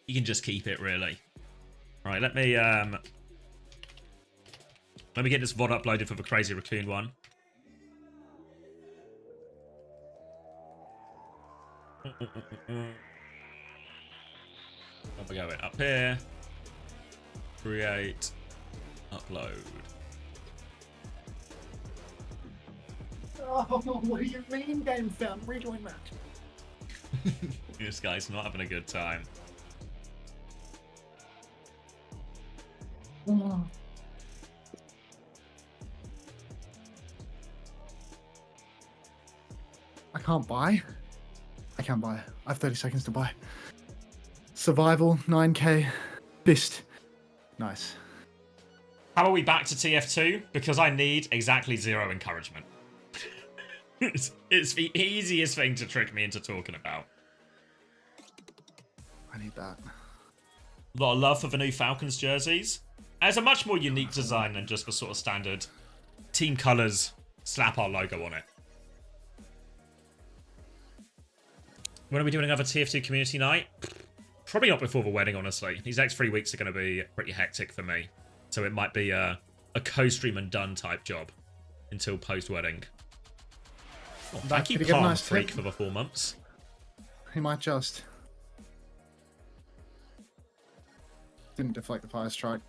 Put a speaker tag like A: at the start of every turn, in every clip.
A: you can just keep it, really. All right, let me get this VOD uploaded for the Crazy Raccoon one. We go up here. Create. Upload.
B: Oh, what do you mean, game film? Rejoin match.
A: This guy's not having a good time.
B: Oh. I can't buy. I can't buy. I have 30 seconds to buy. Survival, 9k. Fist. Nice.
A: How are we back to TF2? Because I need exactly 0 encouragement. It's the easiest thing to trick me into talking about.
B: I need that.
A: A lot of love for the new Falcons jerseys. It's a much more unique design than just the sort of standard team colours, slap our logo on it. When are we doing another TF2 community night? Probably not before the wedding, honestly. These next 3 weeks are going to be pretty hectic for me. So it might be a co-stream and done type job until post-wedding. Oh, thank you, Palm
B: nice
A: Freak,
B: tip?
A: for the 4 months.
B: He might just. Didn't deflect the fire strike.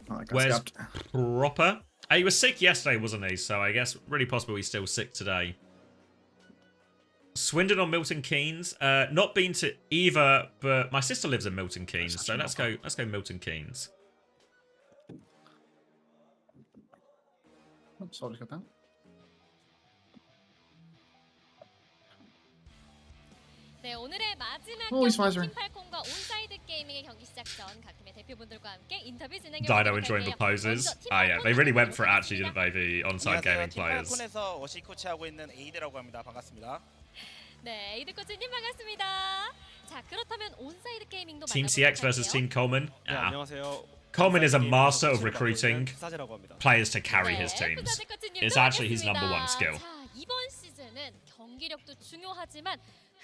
B: Oh, that guy's
A: Where's
B: scabbed.
A: Proper? He was sick yesterday, wasn't he? So I guess really possible he's still sick today. Swindon or Milton Keynes? Not been to either, but my sister lives in Milton Keynes, so let's go Milton Keynes.
B: Oh, sorry, got that.
C: 네, 오늘의 마지막
B: Always
C: 경기
B: wiser.
C: 팀 팔콘과 온사이드 게이밍의 경기 시작 전 각 팀의 대표분들과 함께 인터뷰 진행해
A: Dino
C: 보도록
A: enjoying the
C: 할게요.
A: poses.
C: 먼저 팀
A: Ah, yeah, they really went for it,
C: 팔콘
A: actually, didn't they? The Onside gaming players.
D: 팀팔콘에서 워시 코치하고 있는 에이드라고 합니다. 반갑습니다.
C: 네, 에이드 코치님 반갑습니다. 자, 그렇다면 온사이드 게이밍도
A: Team
C: 만나보도록
A: CX versus
C: 할게요.
A: Team Coleman.
E: 네,
A: Ah.
E: 안녕하세요.
A: Coleman is a
E: 게임
A: master of
E: 코치를 맡고
A: recruiting
E: 있는 사제라고 합니다.
A: players to carry
C: 네,
A: his teams.
C: 부사제 코치님도
A: It's actually his
C: 반갑습니다.
A: number one skill.
C: 자, 이번 시즌은 경기력도 중요하지만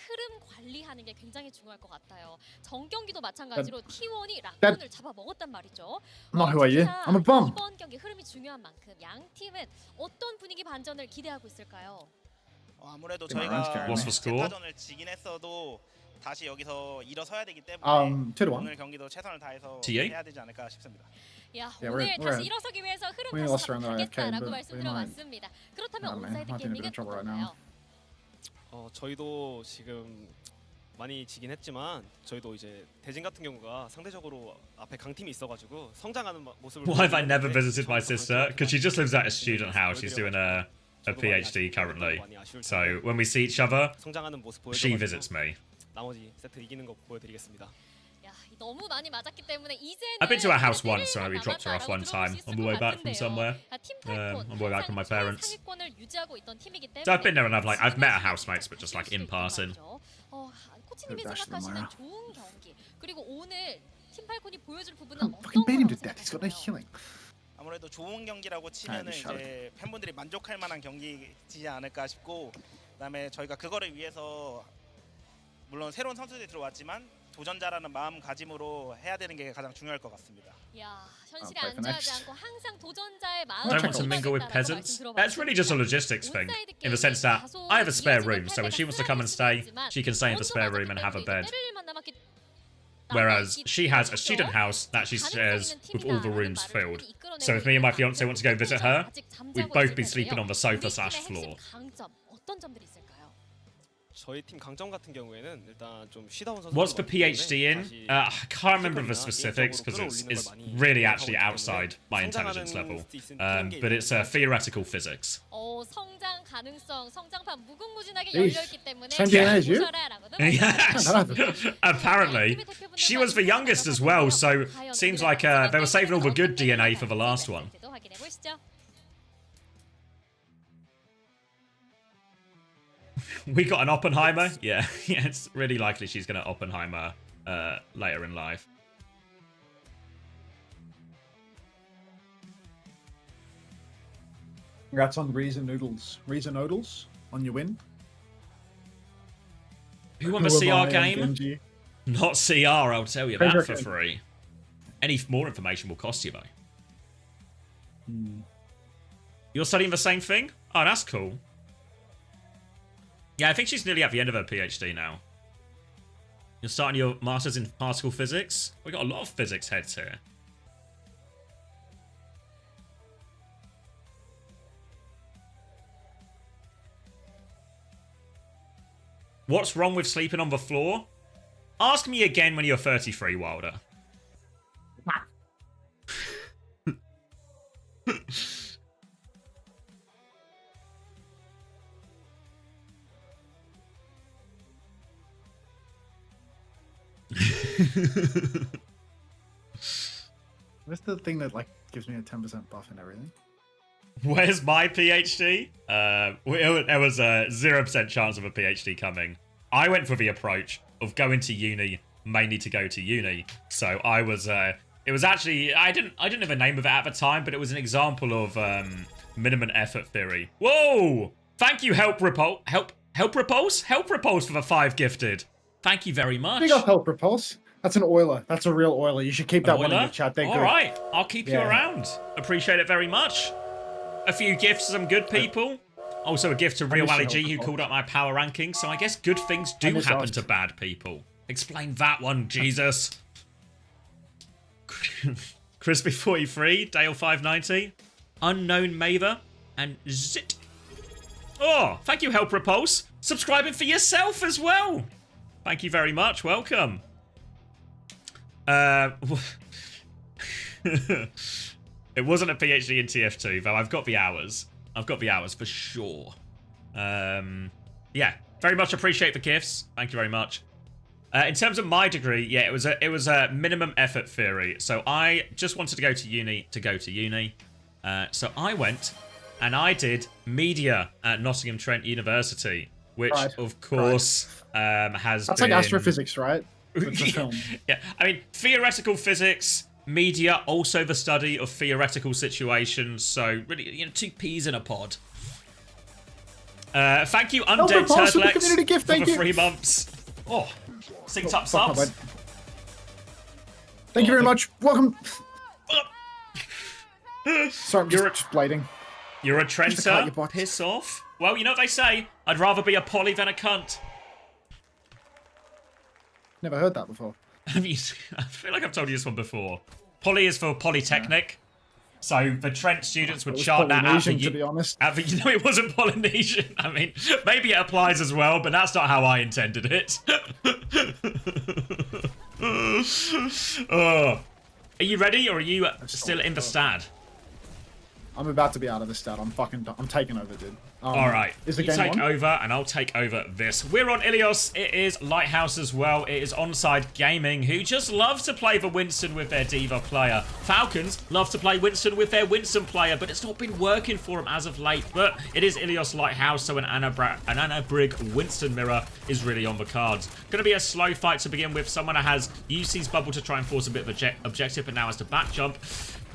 C: 흐름 관리하는 게 굉장히 중요할 것 같아요. 전 경기도 마찬가지로 T1이 락군을 잡아먹었단 말이죠.
B: Not who are you? I'm a bum.
C: 이번 경기 흐름이 중요한 만큼 양 팀은 어떤 분위기 반전을 기대하고 있을까요?
D: 아무래도
B: What's
D: 저희가
A: the score?
D: 제타전을 지긴 했어도 다시 여기서 일어서야 되기 때문에
B: 2 to 1.
D: 오늘 경기도 최선을 다해서
A: T8?
D: 해야 되지 않을까 싶습니다.
C: 야,
B: Yeah,
C: 오늘
B: we're
C: 다시
B: at-
C: 일어서기 위해서 흐름
B: we
C: 다시
B: lost around our
C: 잡겠다라고
B: but
C: 말씀
B: we might-
C: 들어봤습니다. 그렇다면
B: I
C: 온사이드
B: might be in a bit
C: 게이밍은
B: of trouble right now.
C: 어떤가요?
E: 저희도 지금 많이 지긴 했지만 저희도 이제 대진 같은 경우가 상대적으로 앞에 강팀이 있어가지고 성장하는 모습을
A: Why have I never
E: 보여주는데
A: visited my sister? Because she just lives at a student house. She's doing a
E: 저도 많이
A: PhD
E: 아쉽고
A: currently.
E: 많이 아쉬울
A: So
E: 텐데
A: when we see each other,
E: 성장하는 모습
A: she
E: 보여줘가지고
A: visits me.
E: 나머지 세트 이기는 거 보여드리겠습니다.
C: 야, 너무 많이 맞았기 때문에 이제는
A: I've been to her house
C: 때릴
A: once, so
C: 일만
A: we dropped her off one
C: 남았다라고
A: time
C: 들어볼 수
A: on the
C: 있을
A: way
C: 것
A: back from
C: 같은데요.
A: somewhere.
C: 자, 팀 팔콘
A: On the way back from my parents.
C: 상위권을 유지하고 있던 팀이기 때문에
A: So I've been there and I've met her housemates, but just like in passing.
C: 코치님이
B: Dash them
C: 생각하시는
B: out.
C: 좋은 경기 그리고 오늘 팀 팔콘이 보여줄 부분은
B: I'm
C: 어떤
B: fucking beat him to
C: 거라고
B: death. He's got no
C: 생각하세요?
B: healing.
D: 아무래도 좋은 경기라고 치면은
B: shut
D: 이제 팬분들이 만족할 만한 경기지 않을까 싶고 그다음에 저희가 그거를 위해서 물론 새로운 선수들이 들어왔지만 도전자라는 마음가짐으로 해야 되는 게 가장 중요할 것 같습니다.
C: 야, 현실에
B: play for
C: 안주하지
B: next.
C: 않고 항상 도전자의
A: Don't want to
C: 마음을
A: mingle with peasants. That's really just a logistics thing, in the sense that I have a spare room, so when she wants to come and stay, she can stay in the spare room and have a bed. Whereas she has a student house that she shares with all the rooms filled. So if me and my fiance want to go visit her, we'd both be sleeping on the sofa/floor.
C: 어떤 점들이 있을까요?
E: 저희 팀 강점 같은 경우에는 일단 좀 쉬다 온 선수.
A: What's the PhD in? I can't remember the specifics because it's really actually outside my intelligence level. But it's theoretical physics.
C: 성장 가능성, 성장판 무궁무진하게
B: Eesh.
C: 열려 있기 때문에
B: Same age, you?
A: Yes. Apparently, she was the youngest as well, so seems like they were saving all the good DNA for the last one.
C: 확인해 보시죠.
A: We got an Oppenheimer? Yeah, yeah, it's really likely she's going to Oppenheimer later in life.
B: Congrats on Reason Noodles. Reason Noodles on your win.
A: Who won the CR game? Not CR, I'll tell you
B: Crazy
A: that for
B: Arcade.
A: free. Any more information will cost you, though. You're studying the same thing? Oh, that's cool. Yeah, I think she's nearly at the end of her PhD now. You're starting your Masters in Particle Physics? We've got a lot of physics heads here. What's wrong with sleeping on the floor? Ask me again when you're 33, Wilder.
B: What's the thing that like gives me a 10% buff and everything?
A: Where's my PhD? There was a 0% chance of a PhD coming. I went for the approach of going to uni mainly to go to uni. So I was, it was actually, I didn't have a name of it at the time, but it was an example of minimum effort theory. Whoa! Thank you, Help Repulse for the 5 gifted. Thank you very much.
B: Big up Help Repulse. That's an oiler. That's a real oiler. You should keep that one in your chat. They're
A: All
B: good.
A: right, I'll keep you around. Appreciate it very much. A few gifts to some good people. Also a gift to Real Ali G who called up my power rankings. So I guess good things do happen to bad people. Explain that one, Jesus. Crispy43, Dale 590, Unknown Mather, and Zit. Oh, thank you, Help Repulse. Subscribing for yourself as well. Thank you very much. Welcome. It wasn't a PhD in TF2, though I've got the hours. I've got the hours for sure. Yeah, very much appreciate the gifts. Thank you very much. In terms of my degree, yeah, it was a minimum effort theory. So I just wanted to go to uni. So I went and I did media at Nottingham Trent University, which of course has
B: That's
A: been...
B: like astrophysics, right? With the film.
A: Yeah, I mean, theoretical physics, media, also the study of theoretical situations. So really, you know, 2 peas in a pod. Thank you, Undead Turtlex, for the 3 months. Oh, synced up subs.
B: Thank you very much. Welcome. Sorry, I'm just blading.
A: You're a Trenter? Piss off. Well, you know what they say. I'd rather be a poly than a cunt.
B: Never heard that before.
A: I feel like I've told you this one before. Poly is for Polytechnic. Yeah. So the Trent students would chart that out.
B: To be honest.
A: You know, it wasn't Polynesian. I mean, maybe it applies as well, but that's not how I intended it. Oh. Are you ready, or are you still in the stad?
B: I'm about to be out of the stat. I'm taking over, dude.
A: All right.
B: Is the
A: you
B: game
A: take
B: on?
A: over, and I'll take over this. We're on Ilios. It is Lighthouse as well. It is Onside Gaming, who just love to play the Winston with their Diva player. Falcons love to play Winston with their Winston player, but it's not been working for them as of late. But it is Ilios Lighthouse, so an Anna Brig Winston mirror is really on the cards. Going to be a slow fight to begin with. Someone has used his bubble to try and force a bit of objective, but now has to back jump.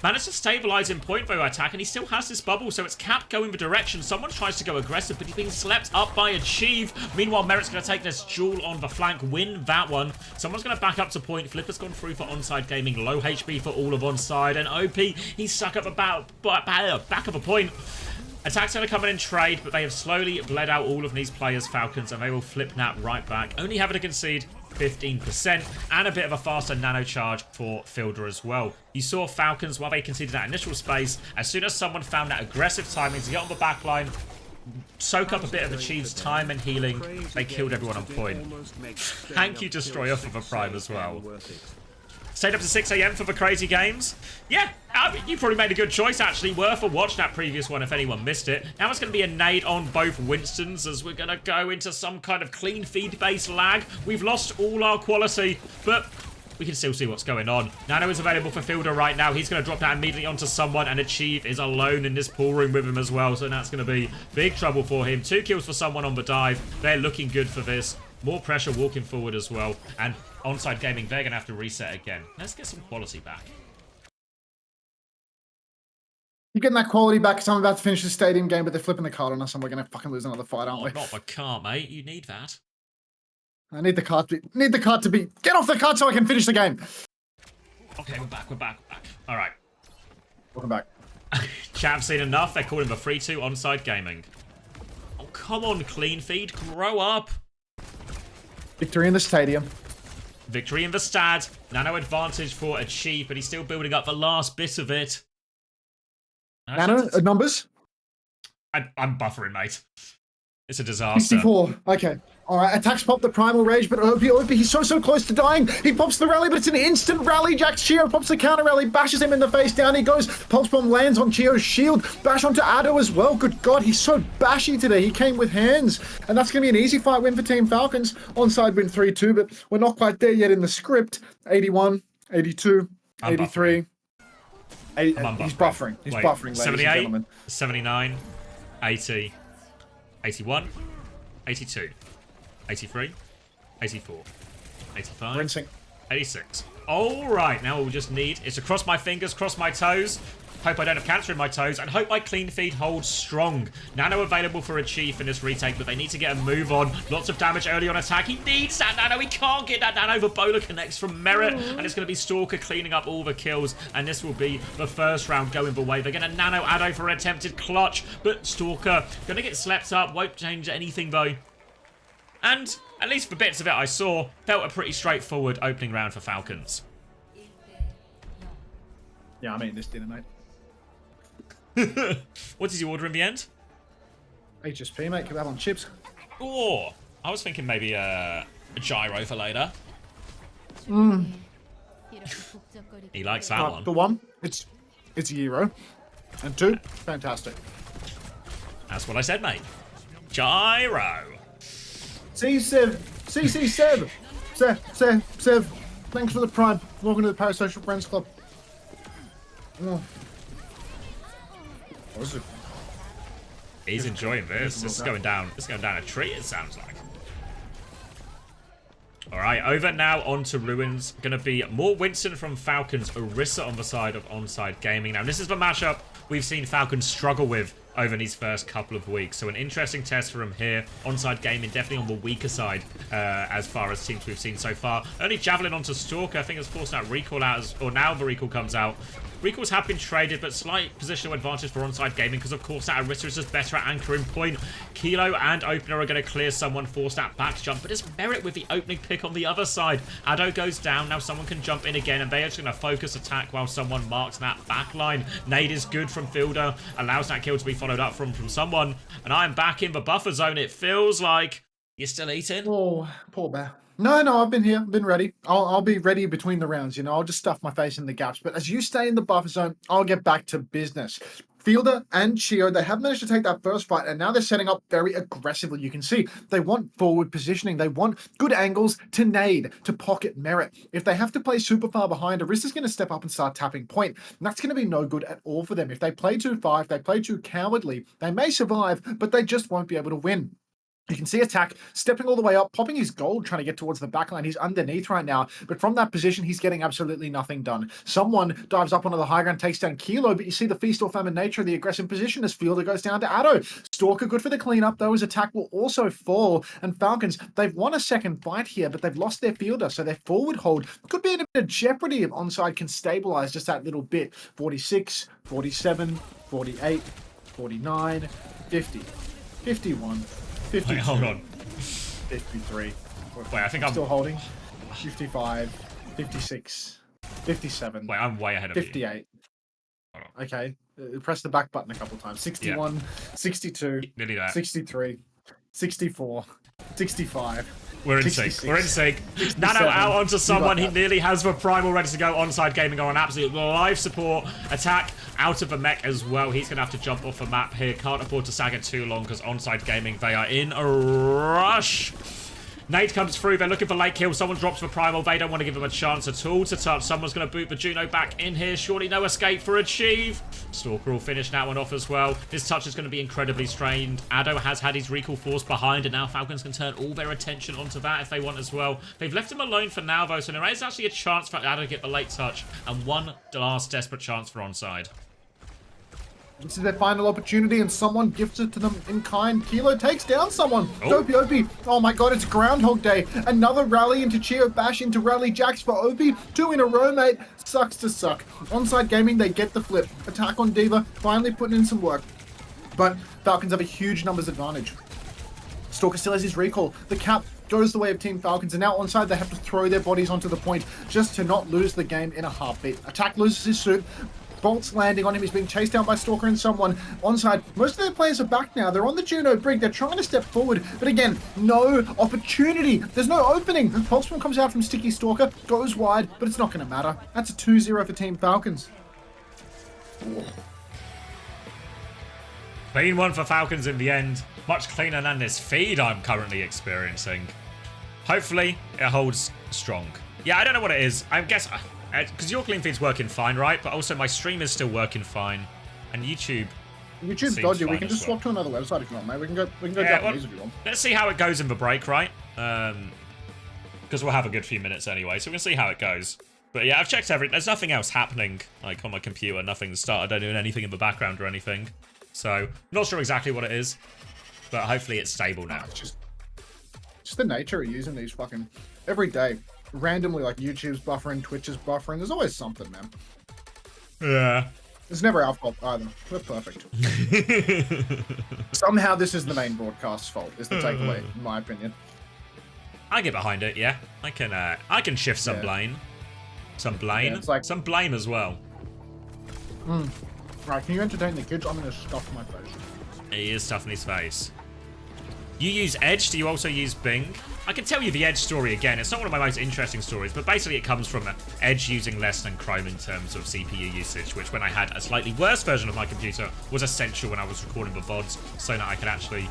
A: Managed to stabilize in point though attack, and he still has this bubble, so it's Cap going the direction. Someone tries to go aggressive, but he's being slept up by Achieve. Meanwhile, Merritt's going to take this Jewel on the flank, win that one. Someone's going to back up to point. Flipper's gone through for Onside Gaming. Low HP for all of Onside, and OP, he's stuck up about back of a point. Attack's going to come in trade, but they have slowly bled out all of these players, Falcons, and they will flip that right back. Only having to concede 15%, and a bit of a faster nano charge for Fielder as well. You saw Falcons, while they conceded that initial space, as soon as someone found that aggressive timing to get on the back line, soak up a bit of Achieve's time and healing, they killed everyone on point. Thank you, Destroyer, for the prime as well. Stayed up to 6 AM for the crazy games. Yeah, you probably made a good choice, actually. Worth a watch, that previous one, if anyone missed it. Now it's going to be a nade on both Winstons, as we're going to go into some kind of clean feed-based lag. We've lost all our quality, but we can still see what's going on. Nano is available for Fielder right now. He's going to drop that immediately onto someone, and Achieve is alone in this pool room with him as well, so that's going to be big trouble for him. 2 kills for someone on the dive. They're looking good for this. More pressure walking forward as well. And Onside Gaming, they're going to have to reset again. Let's get some quality back.
B: You're getting that quality back because I'm about to finish the stadium game, but they're flipping the card on us and we're going to fucking lose another fight, aren't we?
A: Not the car, mate. You need that.
B: I need the card to be. Get off the card so I can finish the game.
A: Okay, we're back. All right.
B: Welcome back.
A: Chat have seen enough. They're calling for 3-2 Onside Gaming. Oh, come on, Clean Feed. Grow up.
B: Victory in the stadium.
A: Victory in the stad. Nano advantage for Achieve, but he's still building up the last bit of it.
B: Nano, numbers?
A: I'm buffering, mate. It's a disaster.
B: 64. Okay. All right. Attacks pop the primal rage, but OP, he's so close to dying. He pops the rally, but it's an instant rally. Jack Chio pops the counter rally, bashes him in the face. Down he goes. Pulse bomb lands on Chio's shield. Bash onto Addo as well. Good God, he's so bashy today. He came with hands, and that's going to be an easy fight win for Team Falcons. Onside win 3-2, but we're not quite there yet in the script. 81, 82, 83. He's buffering. He's buffering, ladies
A: 78,
B: and gentlemen.
A: 79, 80, 81, 82, 83, 84, 85,
B: Rinsing.
A: 86. All right, now we'll just need is to cross my fingers, cross my toes, hope I don't have cancer in my toes, and hope my Clean Feed holds strong. Nano available for Achieve in this retake, but they need to get a move on. Lots of damage early on attack. He needs that Nano. He can't get that Nano. The Bowler connects from Merit, and it's going to be Stalker cleaning up all the kills, and this will be the first round going the way. They're going to Nano Addo for an attempted clutch, but Stalker going to get slept up. Won't change anything, though. And, at least for bits of it I saw, felt a pretty straightforward opening round for Falcons.
B: Yeah, I'm eating this dinner, mate.
A: What did you order in the end?
B: HSP, mate. Can we have on chips?
A: Oh, I was thinking maybe a gyro for later. He likes that one.
B: For one, it's a Euro. And two, fantastic.
A: That's what I said, mate. Gyro.
B: See, Sev. Sev. Sev. Thanks for the prime. Welcome to the Parasocial Friends Club. Oh. What is it?
A: He's enjoying this. This is going down. This is going down a tree. It sounds like. All right, over now onto Ruins. Going to be more Winston from Falcons. Orisa on the side of Onside Gaming. Now, this is the matchup we've seen Falcons struggle with over these first couple of weeks. So an interesting test for him here. Onside Gaming definitely on the weaker side as far as teams we've seen so far. Only Javelin onto Stalker. I think has forced that recall out, or now the recall comes out. Recalls have been traded, but slight positional advantage for Onside Gaming because, of course, that Orisa is just better at anchoring point. Kilo and Opener are going to clear someone, force that back jump, but it's Merit with the opening pick on the other side. Addo goes down. Now someone can jump in again, and they're just going to focus attack while someone marks that back line. Nade is good from Fielder, allows that kill to be followed up from someone, and I'm back in the buffer zone. It feels like you're still eating.
B: Oh, poor bear. No, I've been here, been ready. I'll be ready between the rounds, you know. I'll just stuff my face in the gaps. But as you stay in the buffer zone, I'll get back to business. Fielder and Chio, they have managed to take that first fight, and now they're setting up very aggressively. You can see they want forward positioning. They want good angles to nade, to pocket Merit. If they have to play super far behind, Arista's going to step up and start tapping point. And that's going to be no good at all for them. If they play too far, if they play too cowardly, they may survive, but they just won't be able to win. You can see Attack stepping all the way up, popping his gold, trying to get towards the backline. He's underneath right now, but from that position, he's getting absolutely nothing done. Someone dives up onto the high ground, takes down Kilo, but you see the feast or famine nature of the aggressive position as Fielder goes down to Addo. Stalker good for the cleanup, though his attack will also fall. And Falcons, they've won a second fight here, but they've lost their Fielder, so their forward hold could be in a bit of jeopardy if Onside can stabilize just that little bit. 46, 47, 48, 49, 50, 51. 52,
A: Wait, hold on.
B: 53.
A: Wait, I think I'm
B: still holding. 55, 56, 57.
A: Wait, I'm way ahead of you.
B: 58. Okay. Press the back button a couple times. 61, 62,
A: Nearly that.
B: 63, 64, 65.
A: We're in sync. We're in sync. Nano out onto someone. He nearly has the primal ready to go. Onside Gaming on absolute live support. Attack out of the mech as well. He's going to have to jump off the map here. Can't afford to sag it too long because Onside Gaming, they are in a rush. Nate comes through. They're looking for late kill. Someone drops the primal. They don't want to give him a chance at all to touch. Someone's going to boot the Juno back in here. Surely no escape for Achieve. Stalker will finish that one off as well. This touch is going to be incredibly strained. Addo has had his recall force behind, and now Falcons can turn all their attention onto that if they want as well. They've left him alone for now, though, so there is actually a chance for Addo to get the late touch, and one last desperate chance for Onside.
B: This is their final opportunity, and someone gifts it to them in kind. Kilo takes down someone.
A: Oh.
B: Opie. Oh my god, it's Groundhog Day. Another rally into Chio, bash into Rally Jacks for Opie. 2 in a row, mate. Sucks to suck. Onside Gaming, they get the flip. Attack on Diva, finally putting in some work. But Falcons have a huge numbers advantage. Stalker still has his recall. The cap goes the way of Team Falcons, and now Onside, they have to throw their bodies onto the point just to not lose the game in a heartbeat. Attack loses his suit. Bolts landing on him. He's being chased down by Stalker and someone. Onside, most of their players are back now. They're on the Juno brig. They're trying to step forward. But again, no opportunity. There's no opening. Pulseman comes out from Sticky Stalker, goes wide, but it's not going to matter. That's a 2-0 for Team Falcons.
A: Clean one for Falcons in the end. Much cleaner than this feed I'm currently experiencing. Hopefully, it holds strong. Yeah, I don't know what it is. I guess... because your clean feed's working fine, right? But also my stream is still working fine. And YouTube's
B: dodgy. We
A: fine
B: can
A: as
B: just
A: well.
B: swap to another website if you want, mate. We can go
A: Yeah,
B: Japanese if you want.
A: Let's see how it goes in the break, right? Because we'll have a good few minutes anyway, so we'll see how it goes. But yeah, I've checked everything. There's nothing else happening, like, on my computer. Nothing's started. I don't do anything in the background or anything. So, not sure exactly what it is. But hopefully it's stable now.
B: It's just the nature of using these fucking... Every day, randomly, like, YouTube's buffering, Twitch is buffering. There's always something, man.
A: Yeah.
B: It's never our fault either. We're perfect. Somehow this is the main broadcast's fault, is the takeaway, in my opinion.
A: I get behind it, yeah. I can shift some blame. Some blame.
B: Yeah, it's like...
A: Some blame as well.
B: Right, can you entertain the kids? I'm gonna stuff my face.
A: He is stuffing his face. You use Edge, do you also use Bing? I can tell you the Edge story again. It's not one of my most interesting stories, but basically it comes from Edge using less than Chrome in terms of CPU usage, which when I had a slightly worse version of my computer was essential when I was recording the VODs, so that I could actually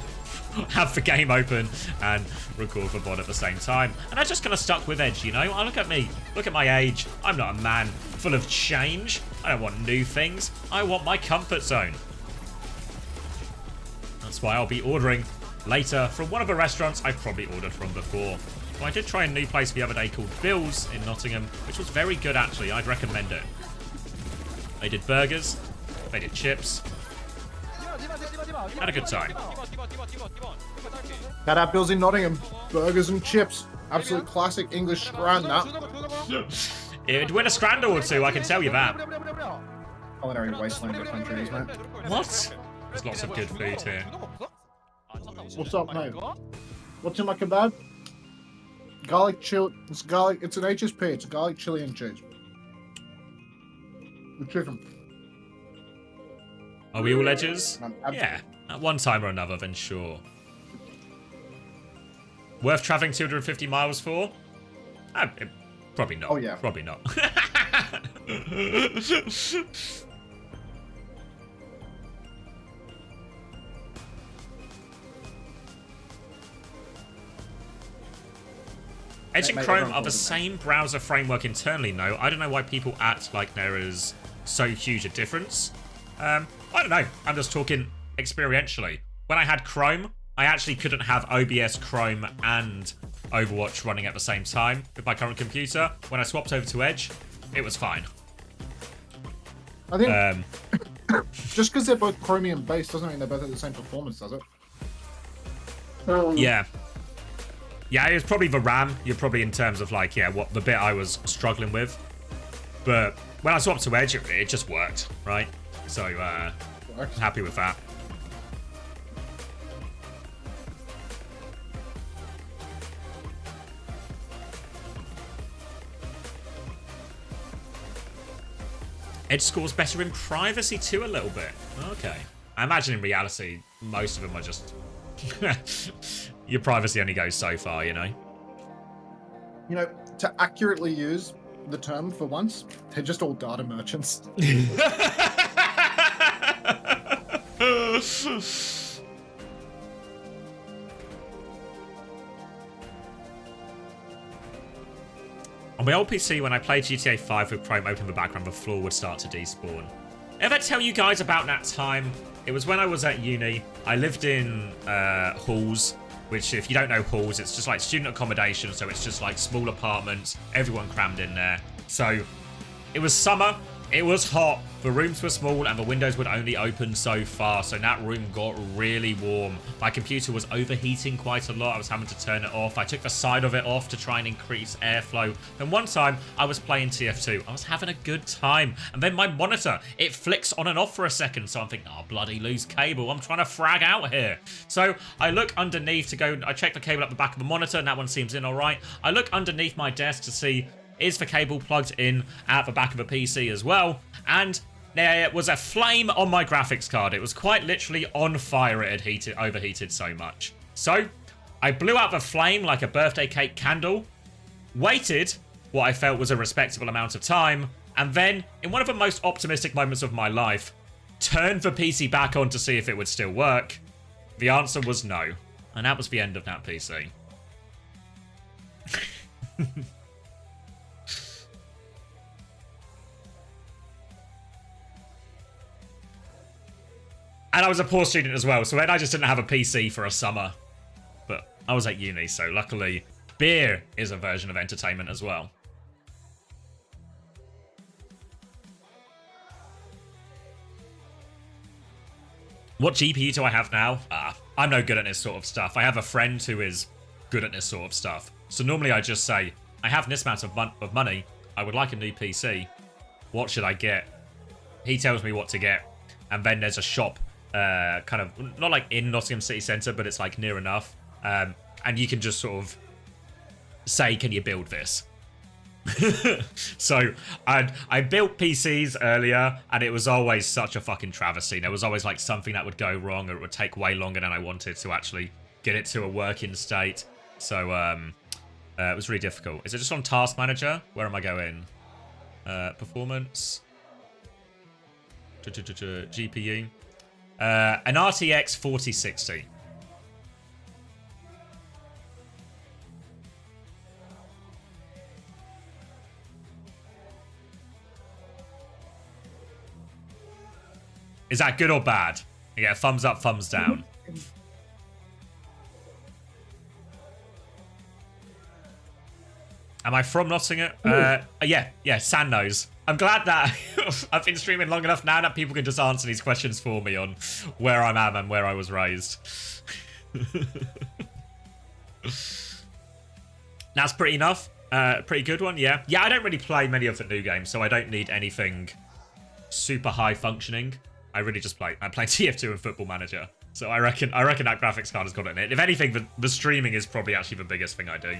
A: have the game open and record the VOD at the same time. And I just kind of stuck with Edge, you know? Oh, look at me. Look at my age. I'm not a man full of change. I don't want new things. I want my comfort zone. That's why I'll be ordering later from one of the restaurants I've probably ordered from before. Well, I did try a new place the other day called Bill's in Nottingham, which was very good actually. I'd recommend it. They did burgers, they did chips. Had a good time.
B: That app Bill's in Nottingham. Burgers and chips. Absolute classic English scranda.
A: It'd win a scrandle or two, I can tell you that.
B: Culinary wasteland your country is, mate.
A: What? There's lots of good food here.
B: What's up, mate? What's in my kebab? Garlic chili. It's garlic. It's an HSP. It's garlic chili and cheese. The chicken.
A: Are we all edges?
B: Absolutely.
A: Yeah, at one time or another, then sure. Worth traveling 250 miles for? Probably not.
B: Oh, yeah.
A: Probably not. Edge and
B: Mate,
A: Chrome
B: everyone
A: are the
B: calls it,
A: same browser framework internally, no. I don't know why people act like there is so huge a difference. I don't know. I'm just talking experientially. When I had Chrome, I actually couldn't have OBS, Chrome, and Overwatch running at the same time with my current computer. When I swapped over to Edge, it was fine.
B: I think just because they're both Chromium based doesn't mean they're both at the same performance, does it?
A: Yeah. Yeah, it was probably the RAM. You're probably in terms of like, yeah, what the bit I was struggling with. But when I swapped to Edge, it just worked, right? So, happy with that. Edge scores better in privacy too a little bit. Okay. I imagine in reality, most of them are just... Your privacy only goes so far, you know?
B: You know, to accurately use the term for once, they're just all data merchants.
A: On my old PC, when I played GTA 5 with Chrome open in the background, the floor would start to despawn. Ever tell you guys about that time? It was when I was at uni. I lived in halls, which if you don't know halls, it's just like student accommodation. So it's just like small apartments, everyone crammed in there. So it was summer. It was hot, the rooms were small, and the windows would only open so far, so that room got really warm. My computer was overheating quite a lot, I was having to turn it off. I took the side of it off to try and increase airflow. Then one time, I was playing TF2. I was having a good time, and then my monitor, it flicks on and off for a second, so I'm thinking, oh, bloody loose cable, I'm trying to frag out here. So I look underneath to go, I check the cable up the back of the monitor, and that one seems in all right. I look underneath my desk to see, is the cable plugged in at the back of a PC as well? And there was a flame on my graphics card. It was quite literally on fire. It had overheated so much. So I blew out the flame like a birthday cake candle, waited what I felt was a respectable amount of time, and then, in one of the most optimistic moments of my life, turned the PC back on to see if it would still work. The answer was no. And that was the end of that PC. And I was a poor student as well, so then I just didn't have a PC for a summer. But I was at uni, so luckily, beer is a version of entertainment as well. What GPU do I have now? I'm no good at this sort of stuff. I have a friend who is good at this sort of stuff. So normally I just say, I have this amount of money. I would like a new PC. What should I get? He tells me what to get. And then there's a shop, kind of, not like in Nottingham City Centre, but it's like near enough. And you can just sort of say, can you build this? So I built PCs earlier, and it was always such a fucking travesty. There was always like something that would go wrong, or it would take way longer than I wanted to actually get it to a working state. So it was really difficult. Is it just on Task Manager? Where am I going? Performance. GPU. An RTX 4060. Is that good or bad? Yeah, thumbs up, thumbs down. Am I from Nottingham? Yeah, San knows. I'm glad that I've been streaming long enough now that people can just answer these questions for me on where I am and where I was raised. That's pretty enough. Pretty good one, yeah. Yeah, I don't really play many of the new games, so I don't need anything super high functioning. I really just play. I play TF2 and Football Manager, so I reckon that graphics card has got it in it. If anything, the streaming is probably actually the biggest thing I do.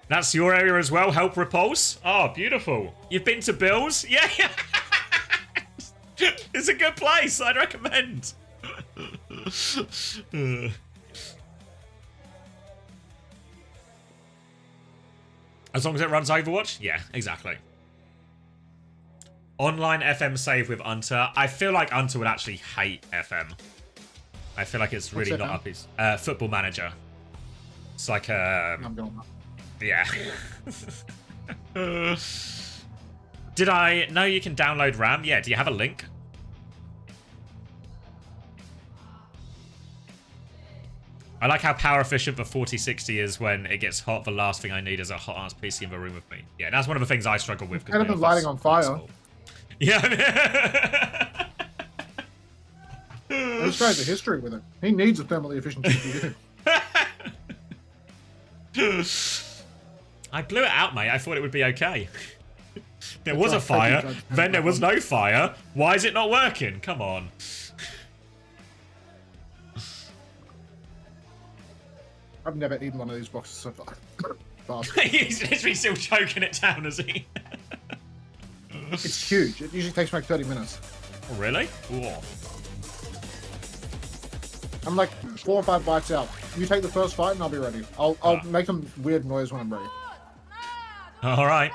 A: That's your area as well, Help Repulse? Oh, beautiful. You've been to Bill's? Yeah. It's a good place, I'd recommend. As long as it runs Overwatch? Yeah, exactly. Online FM save with Unter. I feel like Unter would actually hate FM. I feel like it's really not up his... Football Manager. It's like
B: I'm going.
A: Yeah. Did I know you can download RAM? Yeah, do you have a link? I like how power efficient the 4060 is when it gets hot. The last thing I need is a hot ass PC in the room with me. Yeah, that's one of the things I struggle with.
B: Kind of been lighting on fire.
A: Yeah.
B: Let's try the history with it. He needs a thermally efficient GPU.
A: I blew it out, mate. I thought it would be okay. There was a fire, then there was no fire. Why is it not working? Come on.
B: I've never eaten one of these boxes so far.
A: He's literally still choking it down, is he?
B: It's huge. It usually takes me like 30 minutes.
A: Oh, really? Whoa.
B: I'm like 4 or 5 bites out. You take the first bite and I'll be ready. I'll make some weird noise when I'm ready.
A: All right.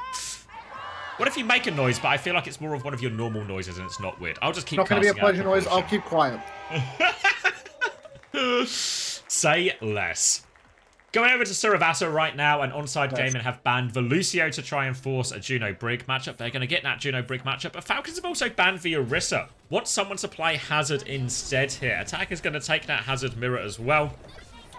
A: What if you make a noise, but I feel like it's more of one of your normal noises and it's not weird? I'll just keep.
B: Not going to be a pleasure noise. I'll keep quiet.
A: Say less. Going over to Suravasa right now, and Onside Gaming have banned the Lucio to try and force a Juno Brig matchup. They're going to get that Juno Brig matchup, but Falcons have also banned the Orisa Want someone to play Hazard instead here. Attack is going to take that Hazard mirror as well.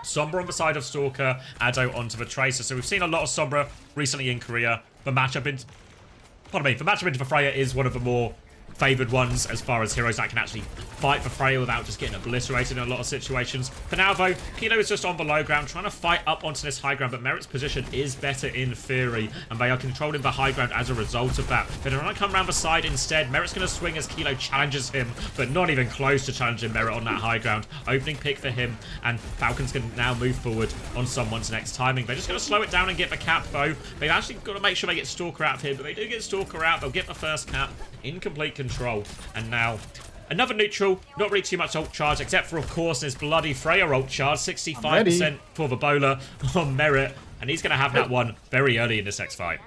A: Sombra on the side of Stalker, Addo onto the Tracer. So we've seen a lot of Sombra recently in Korea. The matchup into the Freya is one of the more favoured ones as far as heroes that can actually fight for Freya without just getting obliterated in a lot of situations. For now though, Kilo is just on the low ground trying to fight up onto this high ground, but Merit's position is better in theory, and they are controlling the high ground as a result of that. They're going to come around the side instead. Merit's going to swing as Kilo challenges him, but not even close to challenging Merit on that high ground. Opening pick for him, and Falcons can now move forward on someone's next timing. They're just going to slow it down and get the cap though. They've actually got to make sure they get Stalker out of here, but they do get Stalker out. They'll get the first cap in complete control. And now another neutral, not really too much ult charge, except for, of course, this bloody Freya ult charge, 65% for the bowler on Merit, and he's going to have that one very early in this next fight.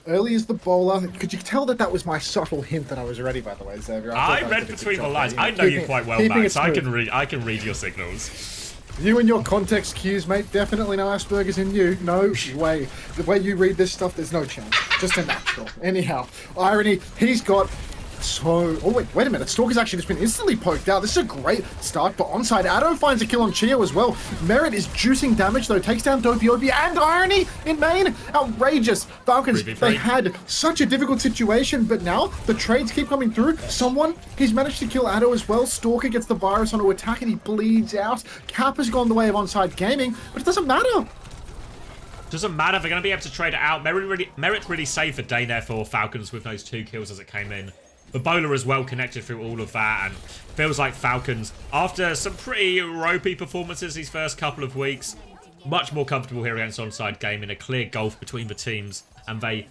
B: Early as the bowler. Could you tell that that was my subtle hint that I was ready, by the way, Xavier?
A: I read between the lines. I know you quite well, Max. I can read your signals.
B: You and your context cues, mate. Definitely no Asperger's in you. No way. The way you read this stuff, there's no chance. Just a natural. Anyhow, Irony, he's got so... Oh, wait a minute. Stalker's actually just been instantly poked out. This is a great start, but onside, Addo finds a kill on Chio as well. Merit is juicing damage, though. Takes down Dopey and Irony in main. Outrageous. Falcons, they had such a difficult situation, but now the trades keep coming through. He's managed to kill Addo as well. Stalker gets the virus onto attack and he bleeds out. Cap has gone the way of Onside Gaming, but it doesn't matter.
A: Doesn't matter. They're going to be able to trade it out. Merit really saved the day there for Falcons with those 2 kills as it came in. The bowler is well connected through all of that, and feels like Falcons, after some pretty ropey performances these first couple of weeks, much more comfortable here against Onside Game in a clear gulf between the teams, and they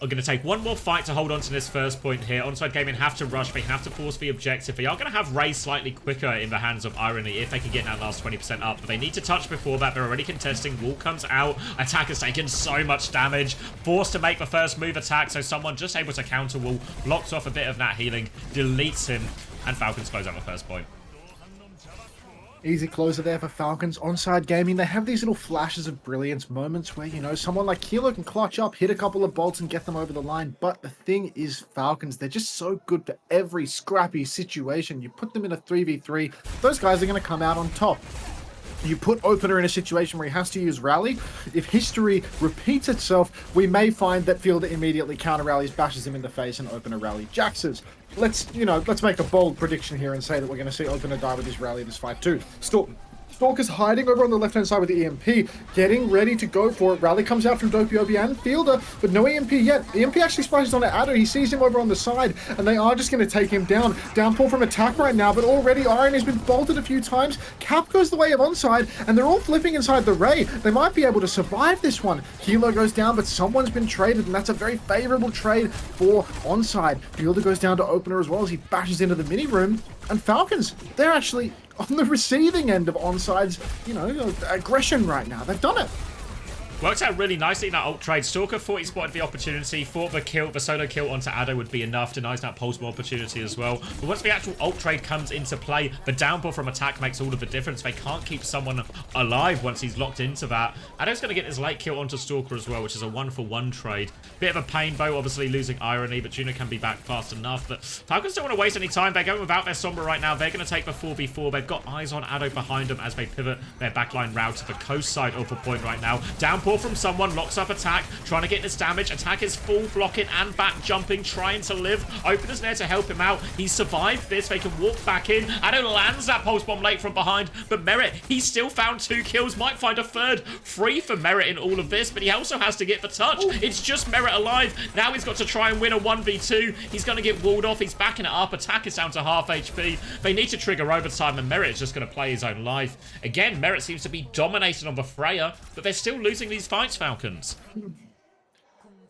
A: are going to take one more fight to hold on to this first point here. Onside Gaming have to rush. They have to force the objective. They are going to have Ray slightly quicker in the hands of Irony if they can get that last 20% up. But they need to touch before that. They're already contesting. Wall comes out. Attack has taken so much damage. Forced to make the first move attack. So someone just able to counter Wall. Blocks off a bit of that healing. Deletes him. And Falcons close out the first point.
B: Easy closer there for Falcons. Onside Gaming, they have these little flashes of brilliance moments where, you know, someone like Kilo can clutch up, hit a couple of bolts and get them over the line. But the thing is, Falcons, they're just so good for every scrappy situation. You put them in a 3v3, those guys are going to come out on top. You put Opener in a situation where he has to use Rally. If history repeats itself, we may find that Fielder immediately counter rallies, bashes him in the face, and Opener Rally jaxes. Let's make a bold prediction here and say that we're going to see Opener die with his Rally this fight too. Stalker's hiding over on the left-hand side with the EMP, getting ready to go for it. Rally comes out from Dopey and Fielder, but no EMP yet. The EMP actually splashes onto Addo. He sees him over on the side, and they are just going to take him down. Downpour from attack right now, but already Iron has been bolted a few times. Cap goes the way of Onside, and they're all flipping inside the Ray. They might be able to survive this one. Kilo goes down, but someone's been traded, and that's a very favorable trade for Onside. Fielder goes down to Opener as well as he bashes into the mini room. And Falcons, they're actually on the receiving end of Onside's, aggression right now. They've done it.
A: Works out really nicely in that ult trade. Stalker thought he spotted the opportunity, thought the solo kill onto Addo would be enough, denies that pulse more opportunity as well. But once the actual ult trade comes into play, the downpour from attack makes all of the difference. They can't keep someone alive once he's locked into that. Addo's going to get his late kill onto Stalker as well, which is a 1-for-1 trade. Bit of a pain, though, obviously losing Irony, but Juno can be back fast enough. But Falcons don't want to waste any time. They're going without their Sombra right now. They're going to take the 4v4. They've got eyes on Addo behind them as they pivot their backline route to the coast side of the point right now. Downpour from someone, locks up attack, trying to get this damage. Attack is full blocking and back jumping, trying to live. Opener's there to help him out. He's survived this. They can walk back in. Addo lands that pulse bomb late from behind, but Merit, he's still found 2 kills, might find a third. Free for Merit in all of this, but he also has to get the touch. It's just Merit alive. Now he's got to try and win a 1v2. He's going to get walled off. He's backing it up. Attack is down to half HP. They need to trigger overtime, and Merit is just going to play his own life. Again, Merit seems to be dominating on the Freya, but they're still losing these fights, Falcons.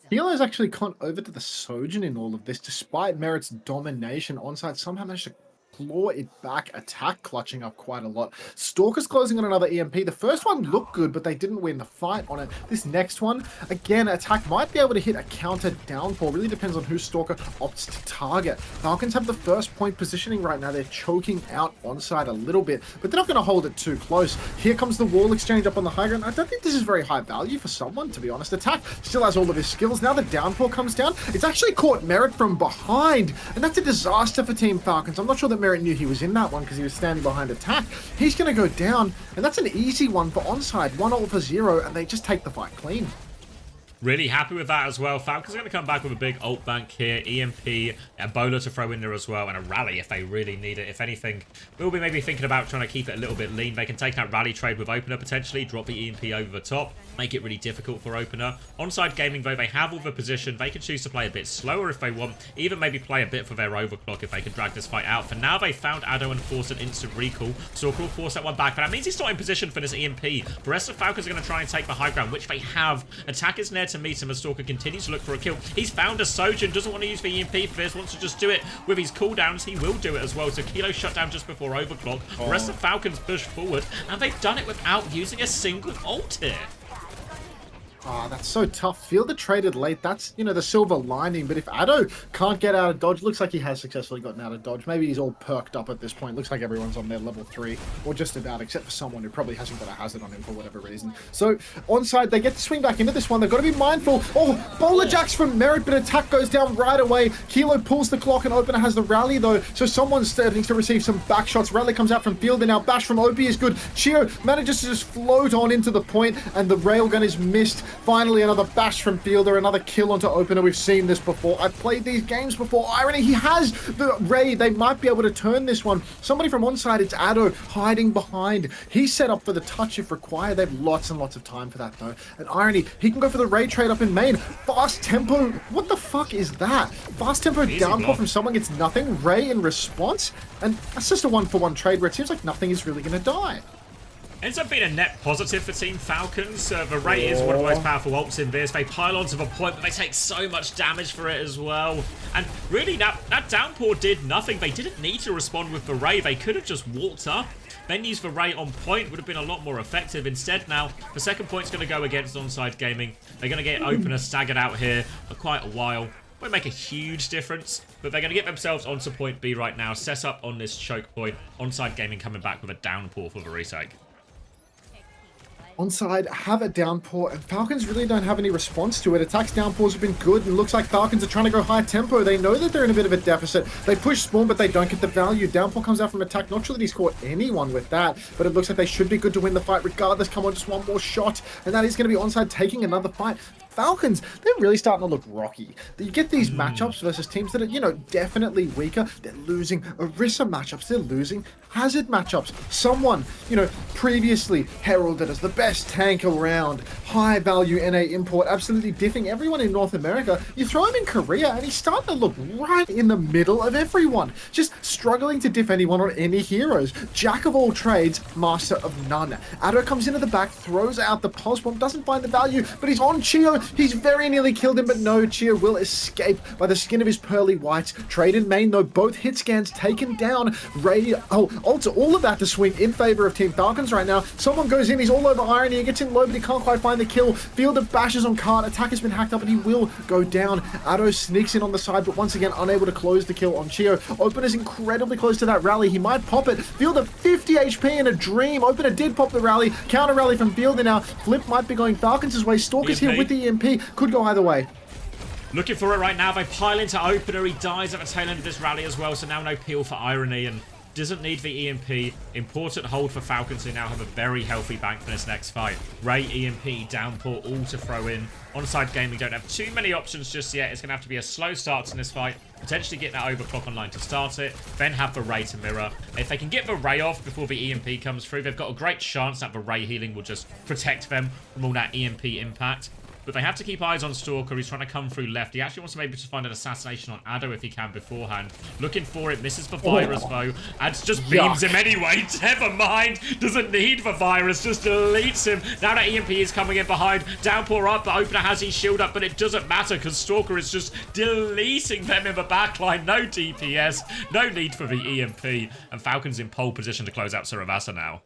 B: Kilo's actually gone over to the Sojin in all of this. Despite Merit's domination, Onside somehow managed to claw it back. Attack clutching up quite a lot. Stalker's closing on another EMP. The first one looked good, but they didn't win the fight on it. This next one, again, Attack might be able to hit a counter downpour. Really depends on who Stalker opts to target. Falcons have the first point positioning right now. They're choking out Onside a little bit, but they're not going to hold it too close. Here comes the wall exchange up on the high ground. I don't think this is very high value for someone, to be honest. Attack still has all of his skills. Now the downpour comes down. It's actually caught Merritt from behind, and that's a disaster for Team Falcons. I'm not sure that Merritt knew he was in that one because he was standing behind Attack. He's going to go down, and that's an easy one for Onside. 1 ult for 0, and they just take the fight clean.
A: Really happy with that as well. Falcons are going to come back with a big ult bank here. EMP, Ebola to throw in there as well, and a rally if they really need it. If anything, we'll be maybe thinking about trying to keep it a little bit lean. They can take that rally trade with Opener potentially, drop the EMP over the top, make it really difficult for Opener. Onside Gaming, though, they have all the position. They can choose to play a bit slower if they want, even maybe play a bit for their overclock if they can drag this fight out. For now, they found Addo and force an instant recall. Stalker will force that one back, but that means he's not in position for this EMP. The rest of Falcons are going to try and take the high ground, which they have. Attack is near to meet him as Stalker continues to look for a kill. He's found a Sojourn, doesn't want to use the EMP for this, wants to just do it with his cooldowns. He will do it as well. So Kilo shut down just before overclock. The rest of Falcons push forward, and they've done it without using a single ult here.
B: Ah, that's so tough. Fielder traded late. That's, you know, the silver lining. But if Addo can't get out of dodge, looks like he has successfully gotten out of dodge. Maybe he's all perked up at this point. Looks like everyone's on their level 3, or just about, except for someone who probably hasn't got a hazard on him for whatever reason. So, Onside, they get to swing back into this one. They've got to be mindful. Oh, bowler jacks from Merritt, but Attack goes down right away. Kilo pulls the clock, and Opener has the rally, though. So someone's starting to receive some back shots. Rally comes out from Fielder now. Bash from OP is good. Chio manages to just float on into the point, and the railgun is missed. Finally, another bash from Fielder, another kill onto Opener. We've seen this before. I've played these games before. Irony, he has the raid. They might be able to turn this one. Somebody from Onside, it's Addo hiding behind. He's set up for the touch if required. They have lots and lots of time for that, though. And Irony, he can go for the raid trade up in main. Fast tempo. What the fuck is that? Fast tempo downpour from someone gets nothing. Ray in response. And that's just a 1-for-1 trade where it seems like nothing is really going to die.
A: Ends up being a net positive for Team Falcons. The Ray is one of the most powerful ults in this. They pile onto the point, but they take so much damage for it as well. And really, that downpour did nothing. They didn't need to respond with the Ray. They could have just walked up, then used the Ray on point. Would have been a lot more effective. Instead, now, the second point's going to go against Onside Gaming. They're going to get Opener staggered out here for quite a while. Won't make a huge difference, but they're going to get themselves onto point B right now. Set up on this choke point. Onside Gaming coming back with a downpour for the retake.
B: Onside have a downpour, and Falcons really don't have any response to it. Attack's downpours have been good, and looks like Falcons are trying to go high tempo. They know that they're in a bit of a deficit. They push spawn, but they don't get the value. Downpour comes out from Attack. Not sure that he's caught anyone with that, but it looks like they should be good to win the fight regardless. Come on, just one more shot, and that is going to be Onside taking another fight. Falcons, they're really starting to look rocky. You get these matchups versus teams that are, you know, definitely weaker. They're losing Orisa matchups. They're losing Hazard matchups. Someone, you know, previously heralded as the best tank around, high value NA import, absolutely diffing everyone in North America. You throw him in Korea and he's starting to look right in the middle of everyone. Just struggling to diff anyone on any heroes. Jack of all trades, master of none. Addo comes into the back, throws out the pulse bomb, doesn't find the value, but he's on Chio. He's very nearly killed him, but no, Chio will escape by the skin of his pearly whites. Trade in main, though, both hit scans taken down. Ray, ults, all of that to swing in favor of Team Falcons right now. Someone goes in, he's all over Irony, he gets in low, but he can't quite find the kill. Fielder bashes on cart, Attack has been hacked up, and he will go down. Addo sneaks in on the side, but once again, unable to close the kill on Chio. Opener's incredibly close to that rally. He might pop it. Fielder 50 HP in a dream. Opener did pop the rally. Counter rally from Fielder now. Flip might be going Falcons' way. Stalker's here with the EMP. Could go either way.
A: Looking for it right now. They pile into Opener. He dies at the tail end of this rally as well, so now no peel for Irony, and doesn't need the EMP. Important hold for Falcons, who now have a very healthy bank for this next fight. Ray, EMP, downpour, all to throw in. Onside Gaming don't have too many options just yet. It's going to have to be a slow start in this fight. Potentially get that overclock online to start it. Then have the Ray to mirror. If they can get the Ray off before the EMP comes through, they've got a great chance that the Ray healing will just protect them from all that EMP impact. but they have to keep eyes on Stalker. He's trying to come through left. He actually wants to maybe just find an assassination on Addo if he can beforehand. Looking for it, misses for Virus though, and just beams him anyway. Never mind, doesn't need for Virus, just deletes him. Now that EMP is coming in behind, Downpour up, but Opener has his shield up, but it doesn't matter because Stalker is just deleting them in the backline. No DPS, no need for the EMP, and Falcons in pole position to close out Saravasa now.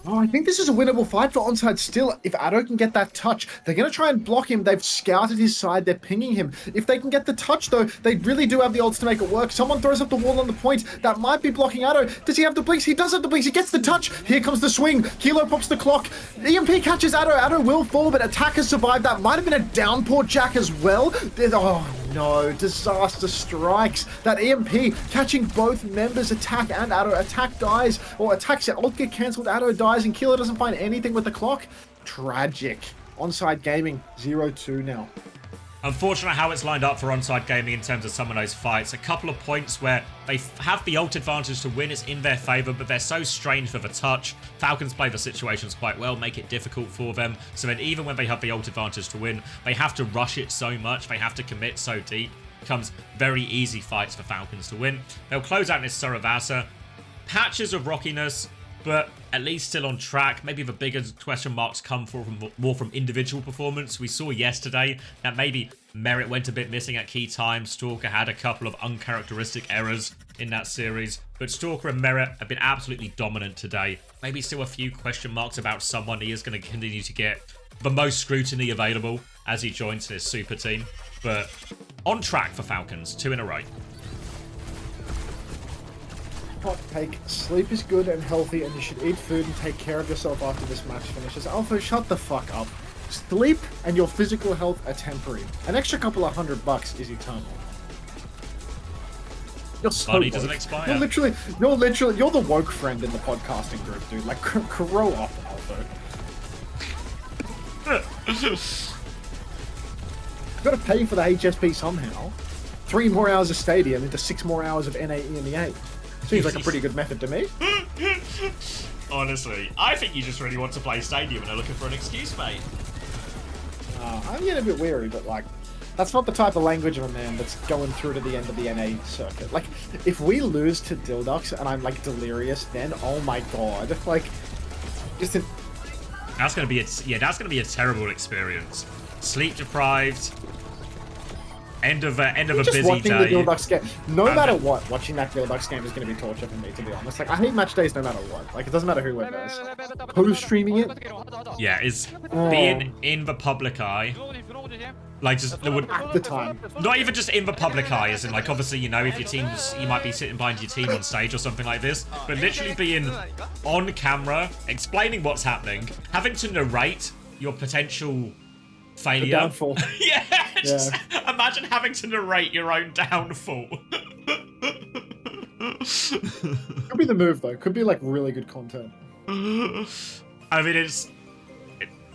B: Oh, I think this is a winnable fight for Onside still. If Addo can get that touch, they're going to try and block him. They've scouted his side. They're pinging him. If they can get the touch, though, they really do have the ults to make it work. Someone throws up the wall on the point. That might be blocking Addo. Does he have the blinks? He does have the blinks. He gets the touch. Here comes the swing. Kilo pops the clock. EMP catches Addo. Addo will fall, but attackers survive. That might have been a downpour jack as well. Oh, no. Disaster strikes. That EMP catching both members, attack and Addo. Attack dies, or attacks ult get cancelled. Addo dies, and Kilo doesn't find anything with the clock. Tragic. Onside Gaming 0-2 now.
A: Unfortunate how it's lined up for Onside Gaming in terms of some of those fights. A couple of points where they have the ult advantage to win. It's in their favour, but they're so strained for the touch. Falcons play the situations quite well, make it difficult for them. So then even when they have the ult advantage to win, they have to rush it so much. They have to commit so deep. It becomes very easy fights for Falcons to win. They'll close out this Saravasa. Patches of rockiness, but at least still on track. Maybe the bigger question marks come more from individual performance. We saw yesterday that maybe Merit went a bit missing at key times. Stalker had a couple of uncharacteristic errors in that series, but Stalker and Merit have been absolutely dominant today. Maybe still a few question marks about someone. He is going to continue to get the most scrutiny available as he joins this super team, but on track for Falcons, 2 in a row.
B: Hot take. Sleep is good and healthy, and you should eat food and take care of yourself after this match finishes. Alpha, shut the fuck up. Sleep and your physical health are temporary. An extra couple of $100 is eternal. You're so
A: Money
B: woke.
A: doesn't expire.
B: You're the woke friend in the podcasting group, dude. Like, grow up, Alpha. You've got to pay for the HSP somehow. 3 more hours of Stadium into 6 more hours of NAE in the 8. Seems like a pretty good method to me.
A: Honestly, I think you just really want to play Stadium and are looking for an excuse, mate.
B: I'm getting a bit weary, but like, that's not the type of language of a man that's going through to the end of the NA circuit. Like, if we lose to Dildux and I'm like delirious, then oh my god, like, just
A: that's gonna be that's gonna be a terrible experience. Sleep deprived. End of a busy
B: watching
A: day.
B: the Dildux game, no matter what, watching that Dildux game is going to be torture for me, to be honest. Like, I hate match days no matter what. Like, it doesn't matter who wins. Who's streaming it?
A: Yeah, it's being in the public eye. Like, just
B: At the time.
A: not even just in the public eye, as in, like, obviously, you know, if your team's, you might be sitting behind your team on stage or something like this, but literally being on camera, explaining what's happening, having to narrate your potential failure.
B: The downfall.
A: Yeah, just imagine having to narrate your own downfall.
B: Could be the move, though. Could be, like, really good content.
A: I mean,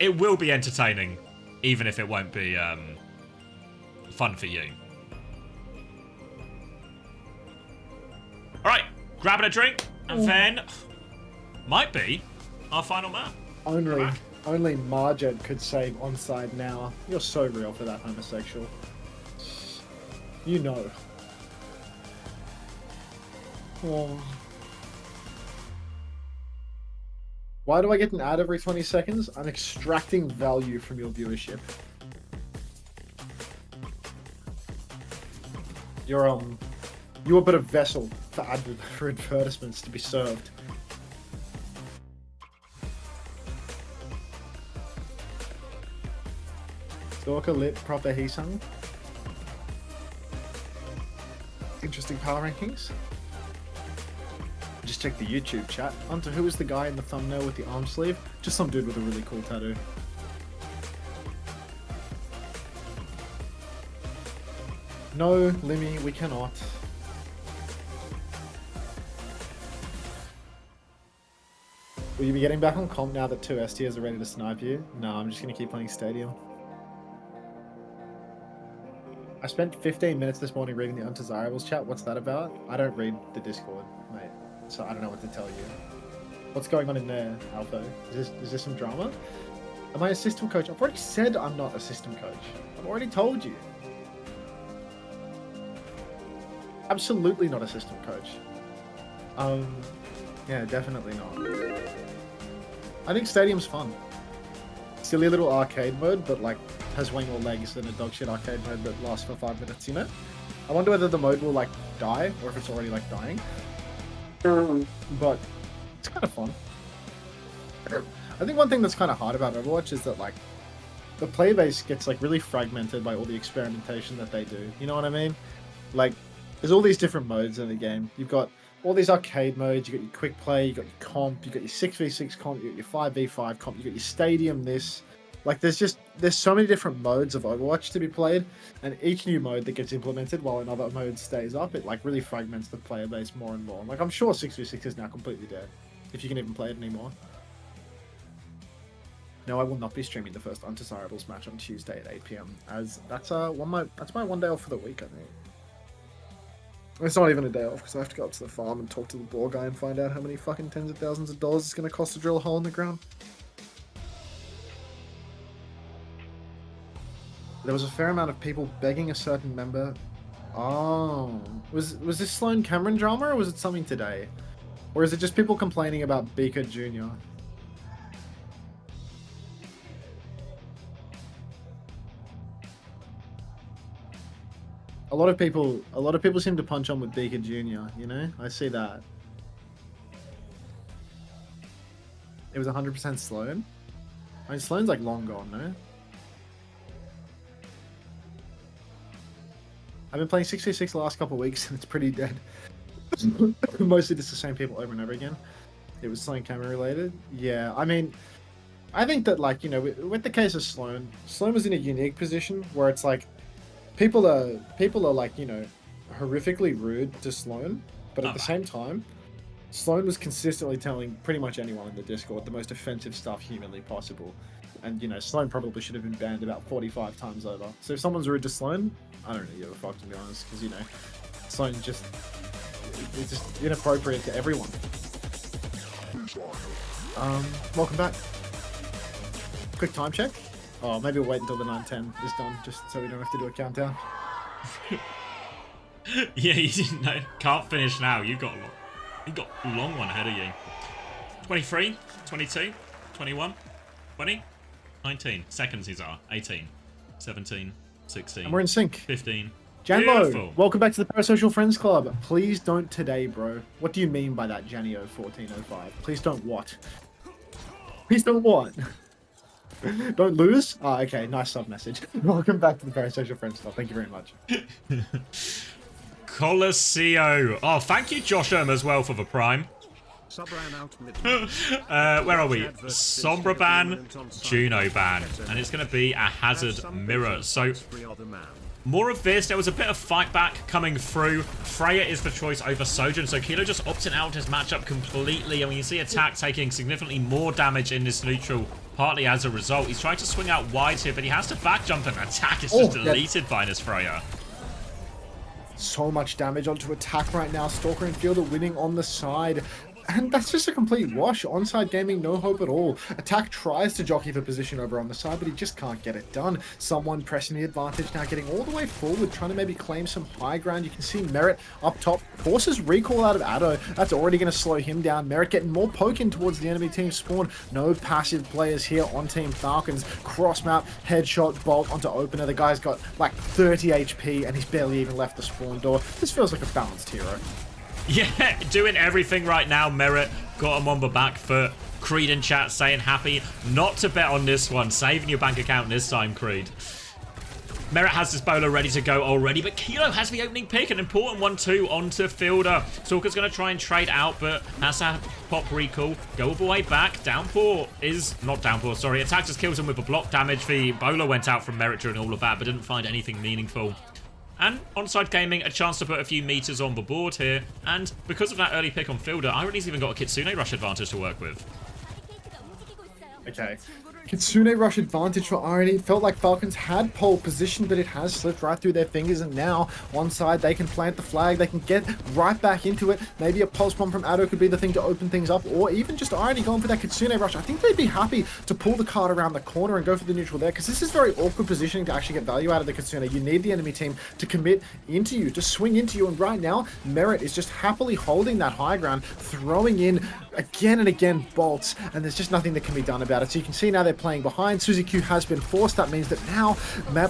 A: it will be entertaining, even if it won't be fun for you. Alright, grabbing a drink, and then might be our final map.
B: Only Margit could save Onside now. You're so real for that homosexual. You know. Oh. Why do I get an ad every 20 seconds? I'm extracting value from your viewership. You're but a vessel for advertisements to be served. Stalker lit proper Heesung. Interesting power rankings. Just check the YouTube chat. Unter, who is the guy in the thumbnail with the arm sleeve? Just some dude with a really cool tattoo. No, Limmy, we cannot. Will you be getting back on comp now that 2 S tiers are ready to snipe you? No, I'm just gonna keep playing Stadium. I spent 15 minutes this morning reading the Undesirables chat. What's that about? I don't read the Discord, mate, so I don't know what to tell you. What's going on in there, Alpha? Is this some drama? Am I a system coach? I've already said I'm not a system coach. I've already told you. Absolutely not a system coach. Yeah, definitely not. I think Stadium's fun. Silly little arcade mode, but like has way more legs than a dogshit arcade mode that lasts for 5 minutes, you know? I wonder whether the mode will like die or if it's already like dying. But it's kind of fun. I think one thing that's kind of hard about Overwatch is that like the play base gets like really fragmented by all the experimentation that they do. You know what I mean? Like there's all these different modes in the game. You've got all these arcade modes, you got your quick play, you got your comp, you got your 6v6 comp, you got your 5v5 comp, you got your stadium this. Like there's so many different modes of Overwatch to be played, and each new mode that gets implemented while another mode stays up, it like really fragments the player base more and more. Like I'm sure 6v6 is now completely dead, if you can even play it anymore. No, I will not be streaming the first Undesirables match on Tuesday at 8 PM, as that's my one day off for the week, I think. It's not even a day off because I have to go up to the farm and talk to the boar guy and find out how many fucking tens of thousands of dollars it's going to cost to drill a hole in the ground. There was a fair amount of people begging a certain member. Oh, was this Sloan Cameron drama or was it something today? Or is it just people complaining about Beaker Jr.? A lot of people seem to punch on with Beaker Jr., you know? I see that. It was 100% Sloan? I mean, Sloan's like long gone, no? I've been playing 6v6 the last couple of weeks and it's pretty dead. Mostly just the same people over and over again. It was something camera related. Yeah, I mean, I think that like, you know, with the case of Sloan was in a unique position where it's like, people are like, you know, horrifically rude to Sloan, but at the same time, Sloan was consistently telling pretty much anyone in the Discord the most offensive stuff humanly possible. And, you know, Sloan probably should have been banned about 45 times over. So if someone's rude to Sloan, I don't really give a fuck, to be honest, because, you know, Sloan it's just inappropriate to everyone. Welcome back. Quick time check. Oh, maybe we'll wait until the 9:10 is done, just so we don't have to do a countdown.
A: Yeah, you didn't know. Can't finish now. You've got a long one ahead of you. 23, 22, 21, 20, 19. Seconds these are. 18, 17, 16.
B: And we're in sync.
A: 15.
B: Janlo,
A: Beautiful.
B: welcome back to the Parasocial Friends Club. Please don't today, bro. What do you mean by that, Janio1405? Please don't what? Please don't what? Don't lose? Oh, okay. Nice sub message. Welcome back to the Parasocial Friends Club. Thank you very much.
A: Colosseo. Oh, thank you, Josh as well for the prime. Where are we? Sombra ban, Juno ban. And it's going to be a Hazard Mirror. So, more of this. There was a bit of fight back coming through. Freya is the choice over Sojourn. So, Kilo just opted out his matchup completely. I mean, you see Attack taking significantly more damage in this neutral. Partly as a result. He's trying to swing out wide here, but he has to back jump and Attack is just deleted by this Freya.
B: So much damage onto Attack right now. Stalker and Fielder winning on the side. And that's just a complete wash. Onside Gaming, no hope at all. Attack tries to jockey for position over on the side, but he just can't get it done. Someone pressing the advantage now, getting all the way forward, trying to maybe claim some high ground. You can see Merit up top. Forces recall out of Addo. That's already going to slow him down. Merit getting more poking towards the enemy team spawn. No passive players here on Team Falcons. Cross map, headshot, bolt onto opener. The guy's got like 30 HP and he's barely even left the spawn door. This feels like a balanced hero.
A: Yeah, doing everything right now. Merit got him on the back foot. Creed in chat saying happy not to bet on this one. Saving your bank account this time, Creed. Merit has this bowler ready to go already, but Kilo has the opening pick. An important one too onto Fielder. Stalker's going to try and trade out, but has to pop recall. Go all the way back. Downpour is... not Downpour, sorry. Attack just kills him with the block damage. The bowler went out from Merit during all of that, but didn't find anything meaningful. And Onside Gaming, a chance to put a few meters on the board here. And because of that early pick on Fielder, Irony's even got a Kitsune Rush advantage to work with.
B: Okay. Kitsune rush advantage for Irony. It felt like Falcons had pole position, but it has slipped right through their fingers, and now Onside, they can plant the flag, they can get right back into it. Maybe a pulse bomb from Addo could be the thing to open things up, or even just Irony going for that Kitsune rush. I think they'd be happy to pull the card around the corner and go for the neutral there, because this is very awkward positioning to actually get value out of the Kitsune. You need the enemy team to commit into you, to swing into you, and right now, Merit is just happily holding that high ground, throwing in again and again bolts, and there's just nothing that can be done about it. So you can see now they're playing behind. Suzy Q has been forced. That means that now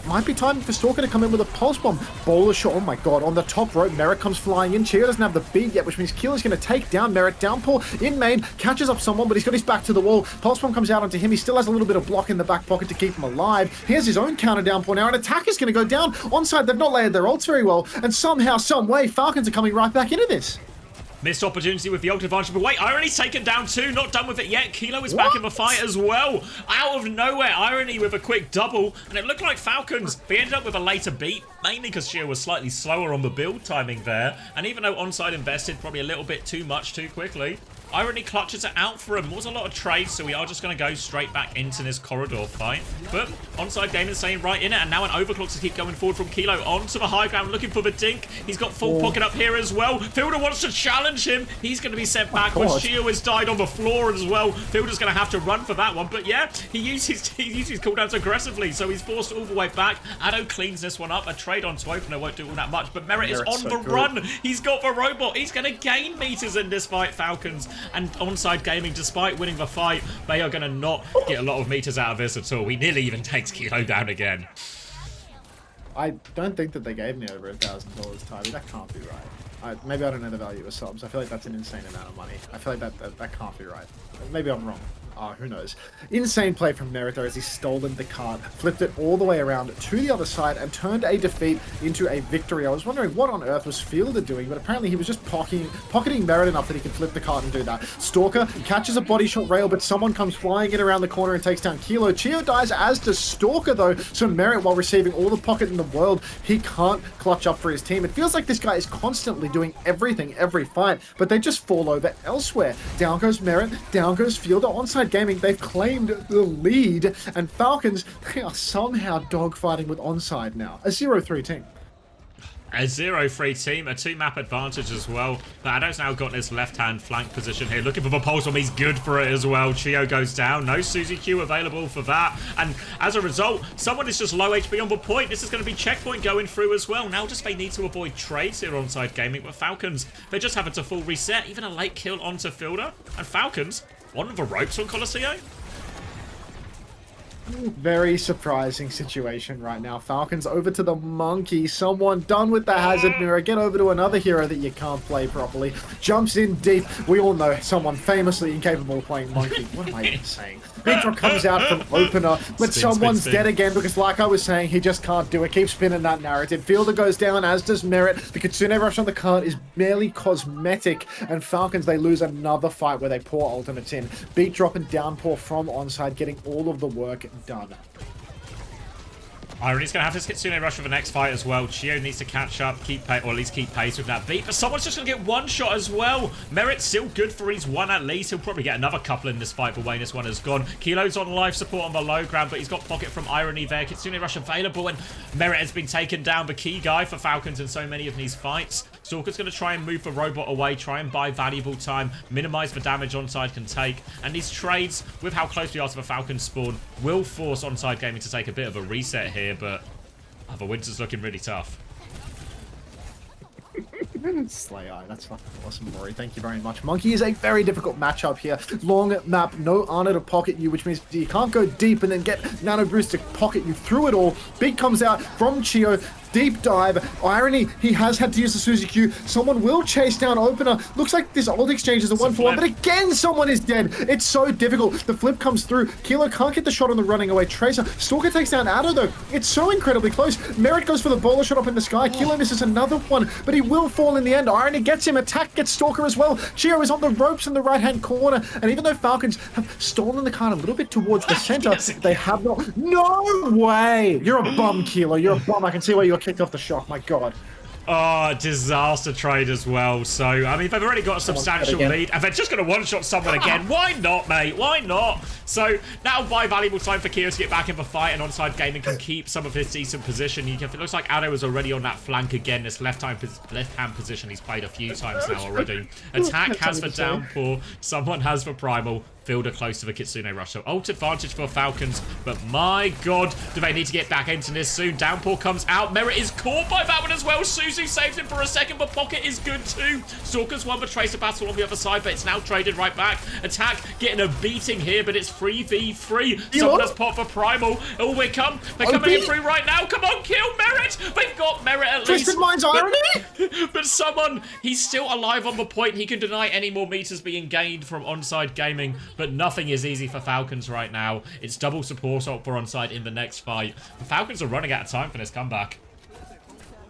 B: might be time for Stalker to come in with a pulse bomb. Bowler shot, oh my god, on the top rope, Merit comes flying in. Chio doesn't have the beat yet, which means Keeler's going to take down Merit. Downpour in main, catches up someone, but he's got his back to the wall. Pulse bomb comes out onto him. He still has a little bit of block in the back pocket to keep him alive. He has his own counter downpour now, and attack is going to go down. Onside, they've not layered their ults very well, and somehow, some way, Falcons are coming right back into this.
A: Missed opportunity with the ult advantage, but wait, Irony's taken down too, not done with it yet. Kilo is back in the fight as well. Out of nowhere, Irony with a quick double, and it looked like Falcons, they ended up with a later beat, mainly because Shio was slightly slower on the build timing there, and even though Onside invested probably a little bit too much too quickly, Irony clutches it out for him. There was a lot of trades, so we are just going to go straight back into this corridor fight. But Onside Gaming staying right in it, and now an overclock to keep going forward from Kilo onto the high ground, looking for the dink. He's got full pocket up here as well. Fielder wants to challenge him. He's going to be sent backwards. Shio has died on the floor as well. Fielder's going to have to run for that one. But yeah, he used his cooldowns aggressively, so he's forced all the way back. Addo cleans this one up. A trade onto opener won't do all that much, but Merit is on the run. He's got the robot. He's going to gain meters in this fight, Falcons. And Onside Gaming, despite winning the fight, they are going to not get a lot of meters out of this at all. He nearly even takes Kilo down again.
B: I don't think that they gave me over $1,000, Tybee. That can't be right. Maybe I don't know the value of subs. I feel like that's an insane amount of money. I feel like that can't be right. Maybe I'm wrong. Who knows. Insane play from Merit though, as he's stolen the card, flipped it all the way around to the other side, and turned a defeat into a victory. I was wondering what on earth was Fielder doing, but apparently he was just pocketing Merit enough that he could flip the card and do that. Stalker catches a body shot rail, but someone comes flying in around the corner and takes down Kilo. Chio dies, as does Stalker though, so Merit, while receiving all the pocket in the world, he can't clutch up for his team. It feels like this guy is constantly doing everything every fight, but they just fall over elsewhere. Down goes Merit, down goes Fielder. Onside Gaming, they've claimed the lead, and Falcons, they are somehow dogfighting with Onside now. A 0-3 team.
A: A 0-3 team, a 2-map advantage as well. But Addo's now got this left-hand flank position here, looking for the pulse bomb. He's good for it as well. Chio goes down. No Suzy Q available for that. And as a result, someone is just low HP on the point. This is going to be checkpoint going through as well. Now just they need to avoid trades here on Onside Gaming. But Falcons, they're just having to full reset. Even a late kill onto Fielder. And Falcons, one of the ropes on Colosseo.
B: Very surprising situation right now. Falcons over to the monkey. Someone done with the hazard mirror. Get over to another hero that you can't play properly. Jumps in deep. We all know someone famously incapable of playing monkey. What am I even saying? Victor comes out from opener, but someone's dead again because, like I was saying, he just can't do it. Keep spinning that narrative. Fielder goes down, as does Merit. The Kitsune rush on the card is merely cosmetic, and Falcons, they lose another fight where they pour ultimates in. Beat drop and downpour from Onside, getting all of the work done.
A: Irony's going to have this Kitsune rush for the next fight as well. Chio needs to catch up, keep pace, or at least keep pace with that beat. But someone's just going to get one shot as well. Merit's still good for his one at least. He'll probably get another couple in this fight, but Wayne, this one is gone. Kilo's on life support on the low ground, but he's got pocket from Irony there. Kitsune rush available, and Merit has been taken down. The key guy for Falcons in so many of these fights. Stalker's going to try and move the robot away, try and buy valuable time, minimize the damage Onside can take. And these trades, with how close we are to the Falcons spawn, will force Onside Gaming to take a bit of a reset here, but the winter's looking really tough.
B: Slay Eye, that's fucking awesome, Rory. Thank you very much. Monkey is a very difficult matchup here. Long map, no Ana to pocket you, which means you can't go deep and then get Nano Bruce to pocket you through it all. Big comes out from Chio. Deep dive. Irony, he has had to use the Suzy Q. Someone will chase down opener. Looks like this old exchange is a 1-for-1, but again, someone is dead. It's so difficult. The flip comes through. Kilo can't get the shot on the running away Tracer. Stalker takes down Addo, though. It's so incredibly close. Merit goes for the bowler shot up in the sky. Kilo misses another one, but he will fall in the end. Irony gets him. Attack gets Stalker as well. Chio is on the ropes in the right-hand corner, and even though Falcons have stolen the card a little bit towards the center, they have not... No way! You're a bum, Kilo. You're a bum. I can see why you're kicked off the shot. My God.
A: Oh, disaster trade as well. So, I mean, they've already got a substantial lead, and they're just going to one-shot someone again. Why not, mate? Why not? So, now buy valuable time for Keo to get back in the fight, and Onside Gaming can keep some of his decent position. It looks like Addo is already on that flank again. This left-hand position he's played a few times now already. Attack has the downpour. Someone has the primal. Fielder close to the Kitsune Rush. So ult advantage for Falcons, but my god, do they need to get back into this soon. Downpour comes out. Merit is caught by that one as well. Suzu saves him for a second, but Pocket is good too. Stalkers won the Tracer battle on the other side, but it's now traded right back. Attack getting a beating here, but it's 3v3. Someone has popped for Primal. Oh, they're coming in through right now. Come on, kill Merit. They've got Merit at least.
B: Twisted Mind's irony?
A: But someone, he's still alive on the point. He can deny any more meters being gained from Onside Gaming. But nothing is easy for Falcons right now. It's double support ult for Onside in the next fight. The Falcons are running out of time for this comeback.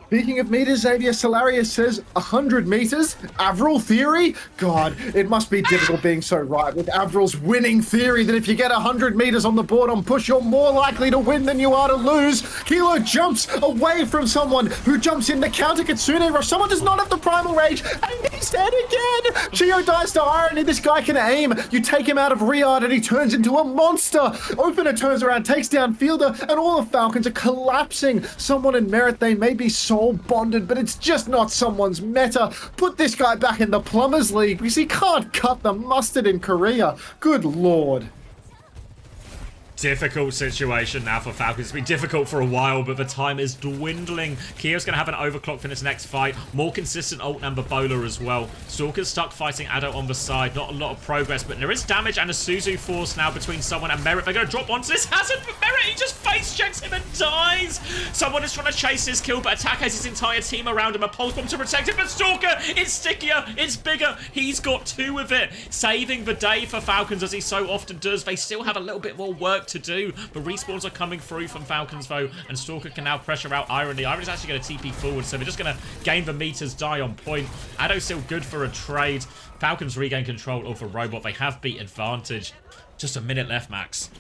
B: Speaking of meters, Xavier Solarius says 100 meters? Avril theory? God, it must be difficult being so right with Avril's winning theory that if you get 100 meters on the board on push, you're more likely to win than you are to lose. Kilo jumps away from someone who jumps in the counter Kitsune Rush. Someone does not have the primal rage, and he's dead again. Chio dies to irony. This guy can aim. You take him out of Riyadh and he turns into a monster. Opener turns around, takes down Fielder, and all the Falcons are collapsing. Someone in Merit, they may be soul bonded, but it's just not someone's meta. Put this guy back in the Plumbers League because he can't cut the mustard in Korea. Good lord.
A: Difficult situation now for Falcons. It's been difficult for a while, but the time is dwindling. Kio's going to have an overclock for this next fight. More consistent ult and Bola as well. Stalker's stuck fighting Addo on the side. Not a lot of progress, but there is damage and a Suzu force now between someone and Merit. They're going to drop onto this hazard, but Merit, he just face checks him and dies. Someone is trying to chase this kill, but Attack has his entire team around him. A pulse bomb to protect him, but Stalker, it's stickier, it's bigger. He's got two of it. Saving the day for Falcons, as he so often does. They still have a little bit more work to do. The respawns are coming through from Falcons though, and Stalker can now pressure out Irony. Irony's actually going to TP forward, so they're just going to gain the meters, die on point. Addo's still good for a trade. Falcons regain control over Robot. They have beat advantage. Just a minute left, Max.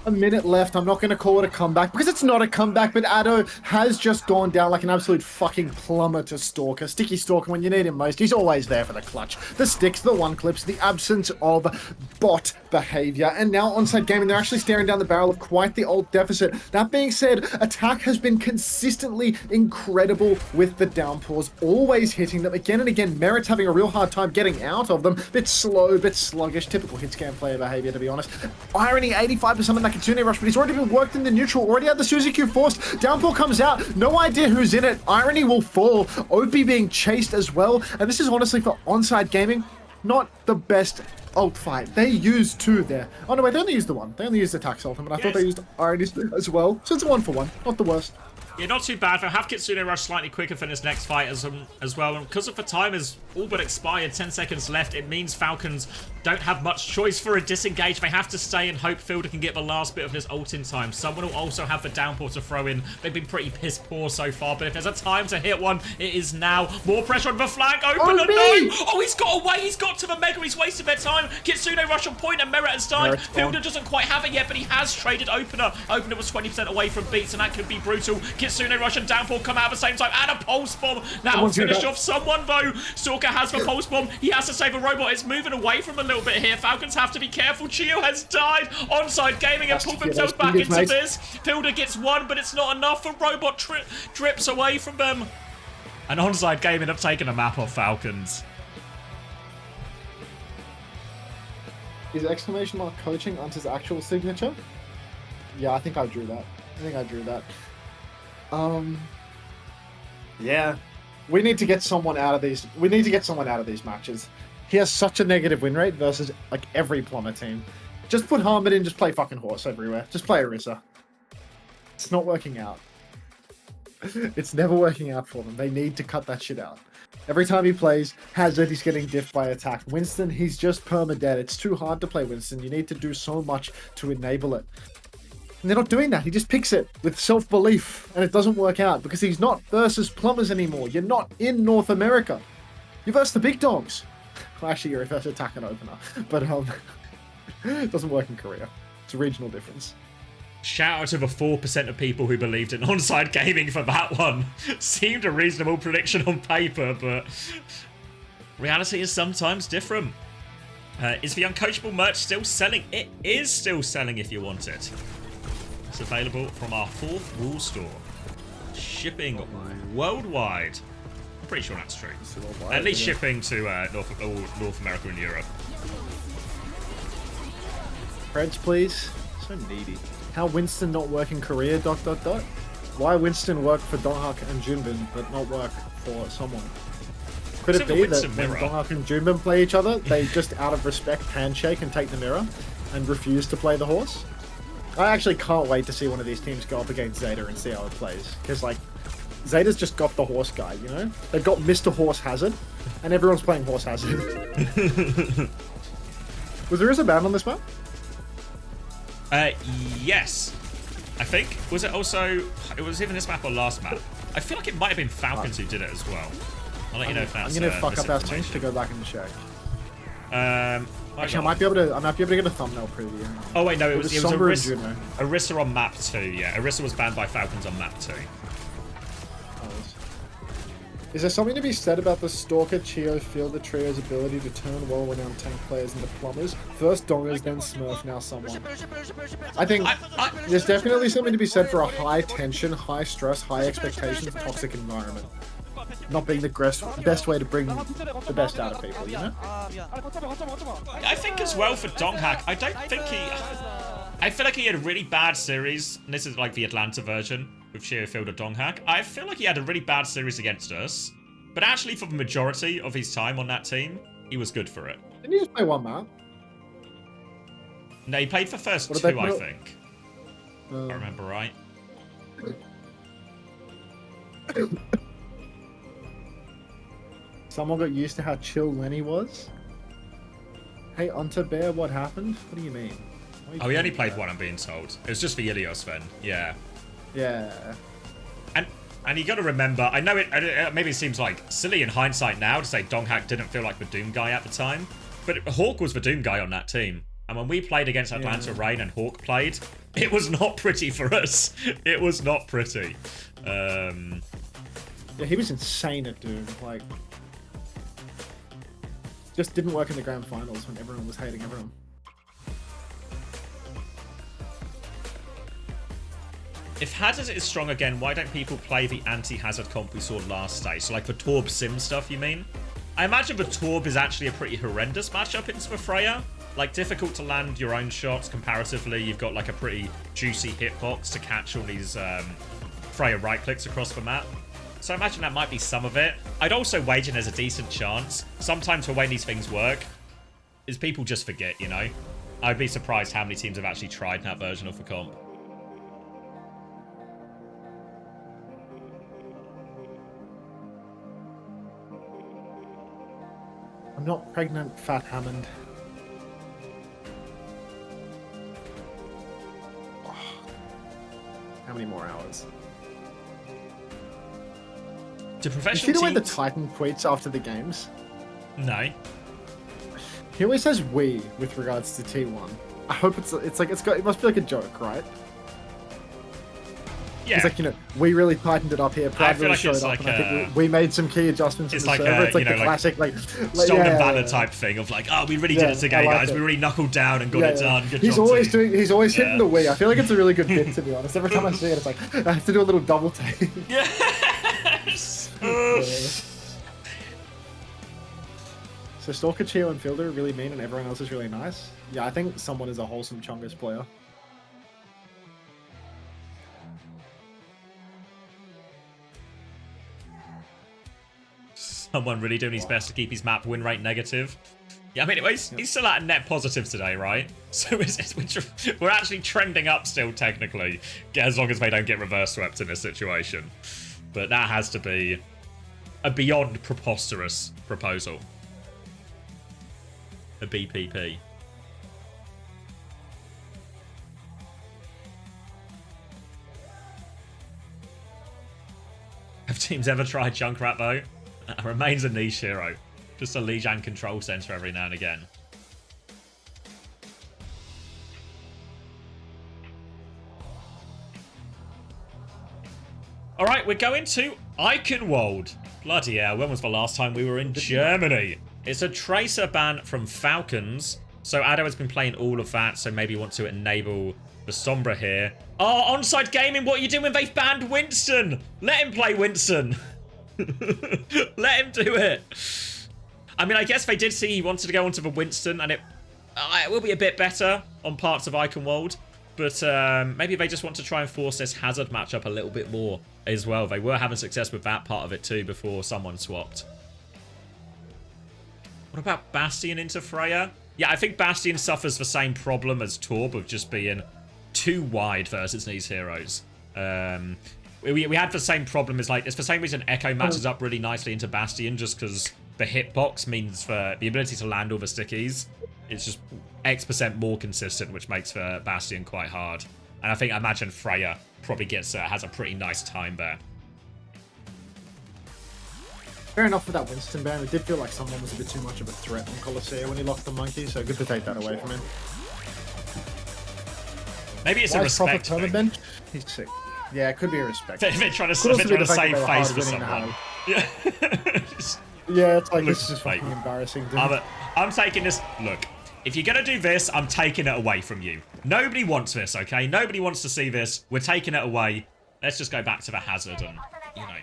B: A minute left. I'm not going to call it a comeback because it's not a comeback, but Addo has just gone down like an absolute fucking plumber to Stalker. Sticky Stalker, when you need him most, he's always there for the clutch. The sticks, the one clips, the absence of bot behavior. And now Onside Gaming, they're actually staring down the barrel of quite the old deficit. That being said, Attack has been consistently incredible with the downpours, always hitting them again and again. Merit's having a real hard time getting out of them. Bit slow, bit sluggish, typical hit scan player behavior, to be honest. Irony, 85% of that Kitsune Rush, but he's already been worked in the neutral, already had the Suzuki forced. Downpour comes out, no idea who's in it. Irony will fall. Opie being chased as well, and this is honestly for Onside Gaming, not the best ult fight. They used two there. Oh no, wait, they only used the one. They only used Attack's ultimate. I thought they used Irony's as well. So it's a 1-for-1, not the worst.
A: Yeah, not too bad. They'll have Kitsune Rush slightly quicker for this next fight as well. And because of the time is all but expired, 10 seconds left, it means Falcons don't have much choice for a disengage. They have to stay and hope Fielder can get the last bit of this ult in time. Someone will also have the downpour to throw in. They've been pretty piss poor so far, but if there's a time to hit one, it is now. More pressure on the flank. Open no! Oh, he's got away. He's got to the Mega. He's wasted their time. Kitsune Rush on point and Merit has died. Fielder doesn't quite have it yet, but he has traded Opener. Opener was 20% away from beats, and that could be brutal. Kitsune Rush and downpour come out at the same time, and a pulse bomb. Now finish off someone though. Stalker has the pulse bomb. He has to save a robot. It's moving away from a little bit here. Falcons have to be careful. Chio has died. Onside Gaming and pulled themselves back into this. Fielder gets one, but it's not enough. The robot drips away from them. And Onside Gaming have taken a map off Falcons.
B: Is exclamation mark coaching Unter's actual signature? Yeah, I think I drew that. Yeah. We need to get someone out of these. We need to get someone out of these matches. He has such a negative win rate versus like every plumber team. Just put Harmon in, just play fucking horse everywhere. Just play Orisa. It's not working out. It's never working out for them. They need to cut that shit out. Every time he plays, Hazard, he's getting diffed by Attack. Winston, he's just perma-dead. It's too hard to play Winston. You need to do so much to enable it. And they're not doing that. He just picks it with self-belief, and it doesn't work out because he's not versus plumbers anymore. You're not in North America. You're versus the big dogs. Well, actually, you're versus Attack and Opener. But it doesn't work in Korea. It's a regional difference.
A: Shout out to the 4% of people who believed in Onside Gaming for that one. Seemed a reasonable prediction on paper, but reality is sometimes different. Is the Uncoachable merch still selling? It is still selling if you want it. It's available from our 4th wall store. Shipping worldwide. I'm pretty sure that's true. At least shipping to North America and Europe.
B: Creds, please. So needy. How Winston not work in Korea, ... Why Winston work for Donghak and Junbin, but not work for someone? Could it be that when Donghak and Junbin play each other, they just out of respect handshake and take the mirror and refuse to play the horse? I actually can't wait to see one of these teams go up against Zeta and see how it plays. Because, like, Zeta's just got the horse guy, you know? They've got Mr. Horse Hazard, and everyone's playing Horse Hazard. Was there a ban on this map?
A: Yes. I think. Was it also... It was even this map or last map. I feel like it might have been Falcons who did it as well. I'll let you know if that's
B: I'm going to fuck up our change to go back and check. Actually, I might be able to get a thumbnail preview.
A: Oh wait, no, it was Orisa on map 2, yeah. Orisa was banned by Falcons on map 2.
B: Is there something to be said about the Stalker, Chio, Fielder trio's ability to turn well-renowned tank players into plumbers? First Dongers, then Smurf, now someone. I think there's definitely something to be said for a high-tension, high-stress, high-expectations, toxic environment. Not being the best way to bring the best out of people, you know?
A: I think as well for Donghak, I don't think he... I feel like he had a really bad series, and this is like the Atlanta version with Shearfield or Donghak. I feel like he had a really bad series against us, but actually for the majority of his time on that team, he was good for it.
B: Didn't he just play one map?
A: No, he played for first 2, I think. If I remember right.
B: Someone got used to how chill Lenny was? Hey, Unter Bear, what happened? What do you mean?
A: Oh, he only played one, I'm being told. It was just for Ilios then. Yeah.
B: Yeah.
A: And you got to remember, I know it maybe it seems like silly in hindsight now to say Donghak didn't feel like the Doom guy at the time, but Hawk was the Doom guy on that team. And when we played against Atlanta Reign and Hawk played, it was not pretty for us. It was not pretty.
B: Yeah, he was insane at Doom. Like, just didn't work in the grand finals when everyone was hating everyone.
A: If Hazard is strong again, why don't people play the anti-Hazard comp we saw last stage? So like the Torb Sim stuff, you mean? I imagine the Torb is actually a pretty horrendous matchup into the Freya. Like, difficult to land your own shots comparatively. You've got like a pretty juicy hitbox to catch all these Freya right clicks across the map. So I imagine that might be some of it. I'd also wager there's a decent chance. Sometimes the way these things work is people just forget, you know? I'd be surprised how many teams have actually tried that version of the comp.
B: I'm not pregnant, Fat Hammond. Oh. How many more hours?
A: Do professional
B: you see the way the
A: teams...
B: Titan tweets after the games?
A: No.
B: He always says "we" with regards to T1. I hope it must be like a joke, right?
A: Yeah.
B: It's like, you know, we really tightened it up here. Pride really
A: like
B: showed
A: it's
B: up,
A: like
B: and I think we made some key adjustments in the server. It's like the classic, like
A: Stone and Banner type thing of like, oh, we really did it today, guys. We really knuckled down and got it done. Good
B: he's
A: job,
B: always
A: team.
B: he's always hitting the "we." I feel like it's a really good bit, to be honest. Every time I see it, it's like I have to do a little double take.
A: Yes.
B: So Stalker, Chio, and Fielder are really mean, and everyone else is really nice. Yeah, I think someone is a wholesome Chungus player.
A: Someone really doing his best to keep his map win rate negative. Yeah, I mean, he's still at a net positive today, right? So we're actually trending up still, technically, as long as they don't get reverse swept in this situation. But that has to be a beyond preposterous proposal. A BPP. Have teams ever tried Junkrat, though? Remains a niche hero. Just a Lijiang control center every now and again. Right, we're going to Eichenwald. Bloody hell, when was the last time we were in Germany? It's a tracer ban from Falcons. So Addo has been playing all of that, so maybe you want to enable the Sombra here. Oh, Onside Gaming, what are you doing? They've banned Winston. Let him play Winston. Let him do it. I mean, I guess they did see he wanted to go onto the Winston, and it will be a bit better on parts of Eichenwald. But maybe they just want to try and force this Hazard matchup a little bit more as well. They were having success with that part of it too before someone swapped. What about Bastion into Freya? Yeah, I think Bastion suffers the same problem as Torb of just being too wide versus these heroes. We had the same problem as, like, it's the same reason Echo matches up really nicely into Bastion, just because the hitbox means for the ability to land all the stickies, it's just X% more consistent, which makes for Bastion quite hard. And I imagine Freya probably has a pretty nice time there.
B: Fair enough with that Winston ban. It did feel like someone was a bit too much of a threat on Colosseum when he locked the monkey, so good to take that away from him.
A: Maybe it's a respect thing.
B: Bench? He's sick. Yeah, it could be a respect.
A: They're trying to save face for someone. Yeah.
B: Yeah, it's like, this is just fucking embarrassing.
A: I'm taking this. Look, if you're going to do this, I'm taking it away from you. Nobody wants this, okay? Nobody wants to see this. We're taking it away. Let's just go back to the Hazard and, you know,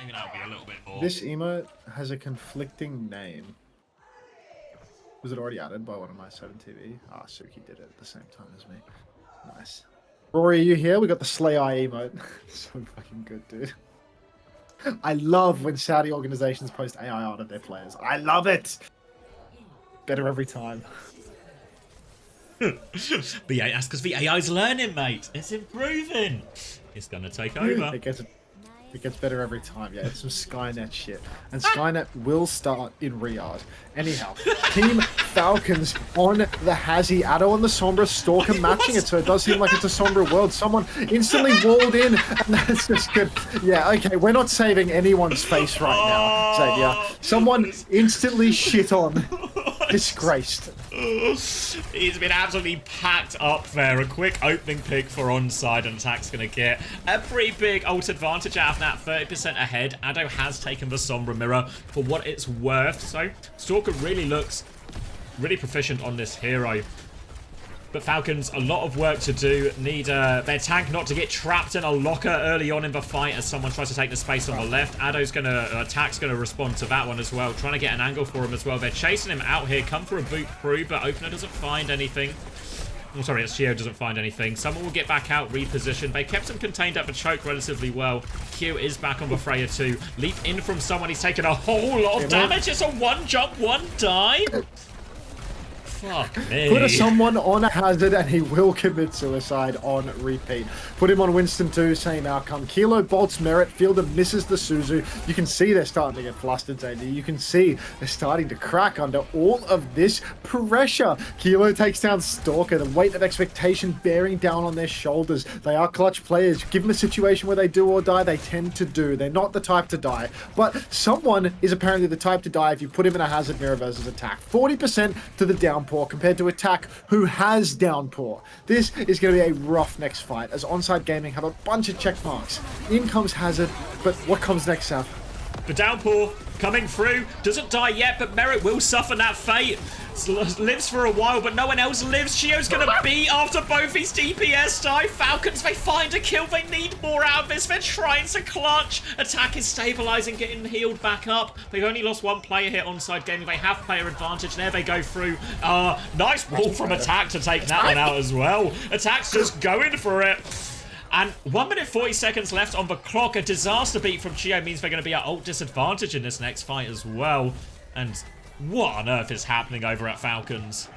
A: maybe that'll be a little bit more.
B: This emote has a conflicting name. Was it already added by one of my 7TV? Ah, Suki did it at the same time as me. Nice. Rory, are you here? We got the Slay Eye emote. So fucking good, dude. I love when Saudi organizations post AI art of their players. I love it! Better every time.
A: That's because the AI's learning, mate. It's improving. It's gonna take over.
B: It gets better every time. Yeah, it's some Skynet shit. And Skynet will start in Riyadh. Anyhow, Team Falcons on the Hazzy, Addo on the Sombra, Stalker matching it, so it does seem like it's a Sombra world. Someone instantly walled in, and that's just good. Yeah, okay, we're not saving anyone's face right now, Xavier. Someone instantly shit on. Disgraced.
A: He's been absolutely packed up there. A quick opening pick for Onside, and Attack's going to get a pretty big ult advantage out of that. 30% ahead. Addo has taken the Sombra Mirror for what it's worth. So Stalker really looks really proficient on this hero. But Falcons, a lot of work to do. Need their tank not to get trapped in a locker early on in the fight as someone tries to take the space on the left. Addo's Attack's gonna respond to that one as well, trying to get an angle for him as well. They're chasing him out here, come for a boot through, but Opener doesn't find anything. Oh, sorry, it's Chio doesn't find anything. Someone will get back out, reposition. They kept him contained at the choke relatively well. Q is back on the Freya too. Leap in from someone. He's taken a whole lot of damage. It's a one jump, one die. Fuck me.
B: Put someone on a Hazard and he will commit suicide on repeat. Put him on Winston too, same outcome. Kilo bolts Merit, Fielder misses the Suzu. You can see they're starting to get flustered, ZD. You can see they're starting to crack under all of this pressure. Kilo takes down Stalker, the weight of expectation bearing down on their shoulders. They are clutch players. Given the situation where they do or die, they tend to do. They're not the type to die. But someone is apparently the type to die if you put him in a Hazard mirror versus Attack. 40% to the downpour compared to Attack, who has downpour. This is going to be a rough next fight, as Onside Gaming have a bunch of check marks. In comes Hazard, but what comes next, Sav?
A: The downpour coming through, doesn't die yet, but Merit will suffer that fate. Lives for a while, but no one else lives. Chio's gonna beat after both these DPS die. Falcons, they find a kill. They need more out of this. They're trying to clutch. Attack is stabilizing, getting healed back up. They've only lost one player here Onside Gaming. They have player advantage. There they go through. Nice wall from Attack to take that one out as well. Attack's just going for it. And 1 minute 40 seconds left on the clock. A disaster beat from Chio means they're going to be at ult disadvantage in this next fight as well. And what on earth is happening over at Falcons?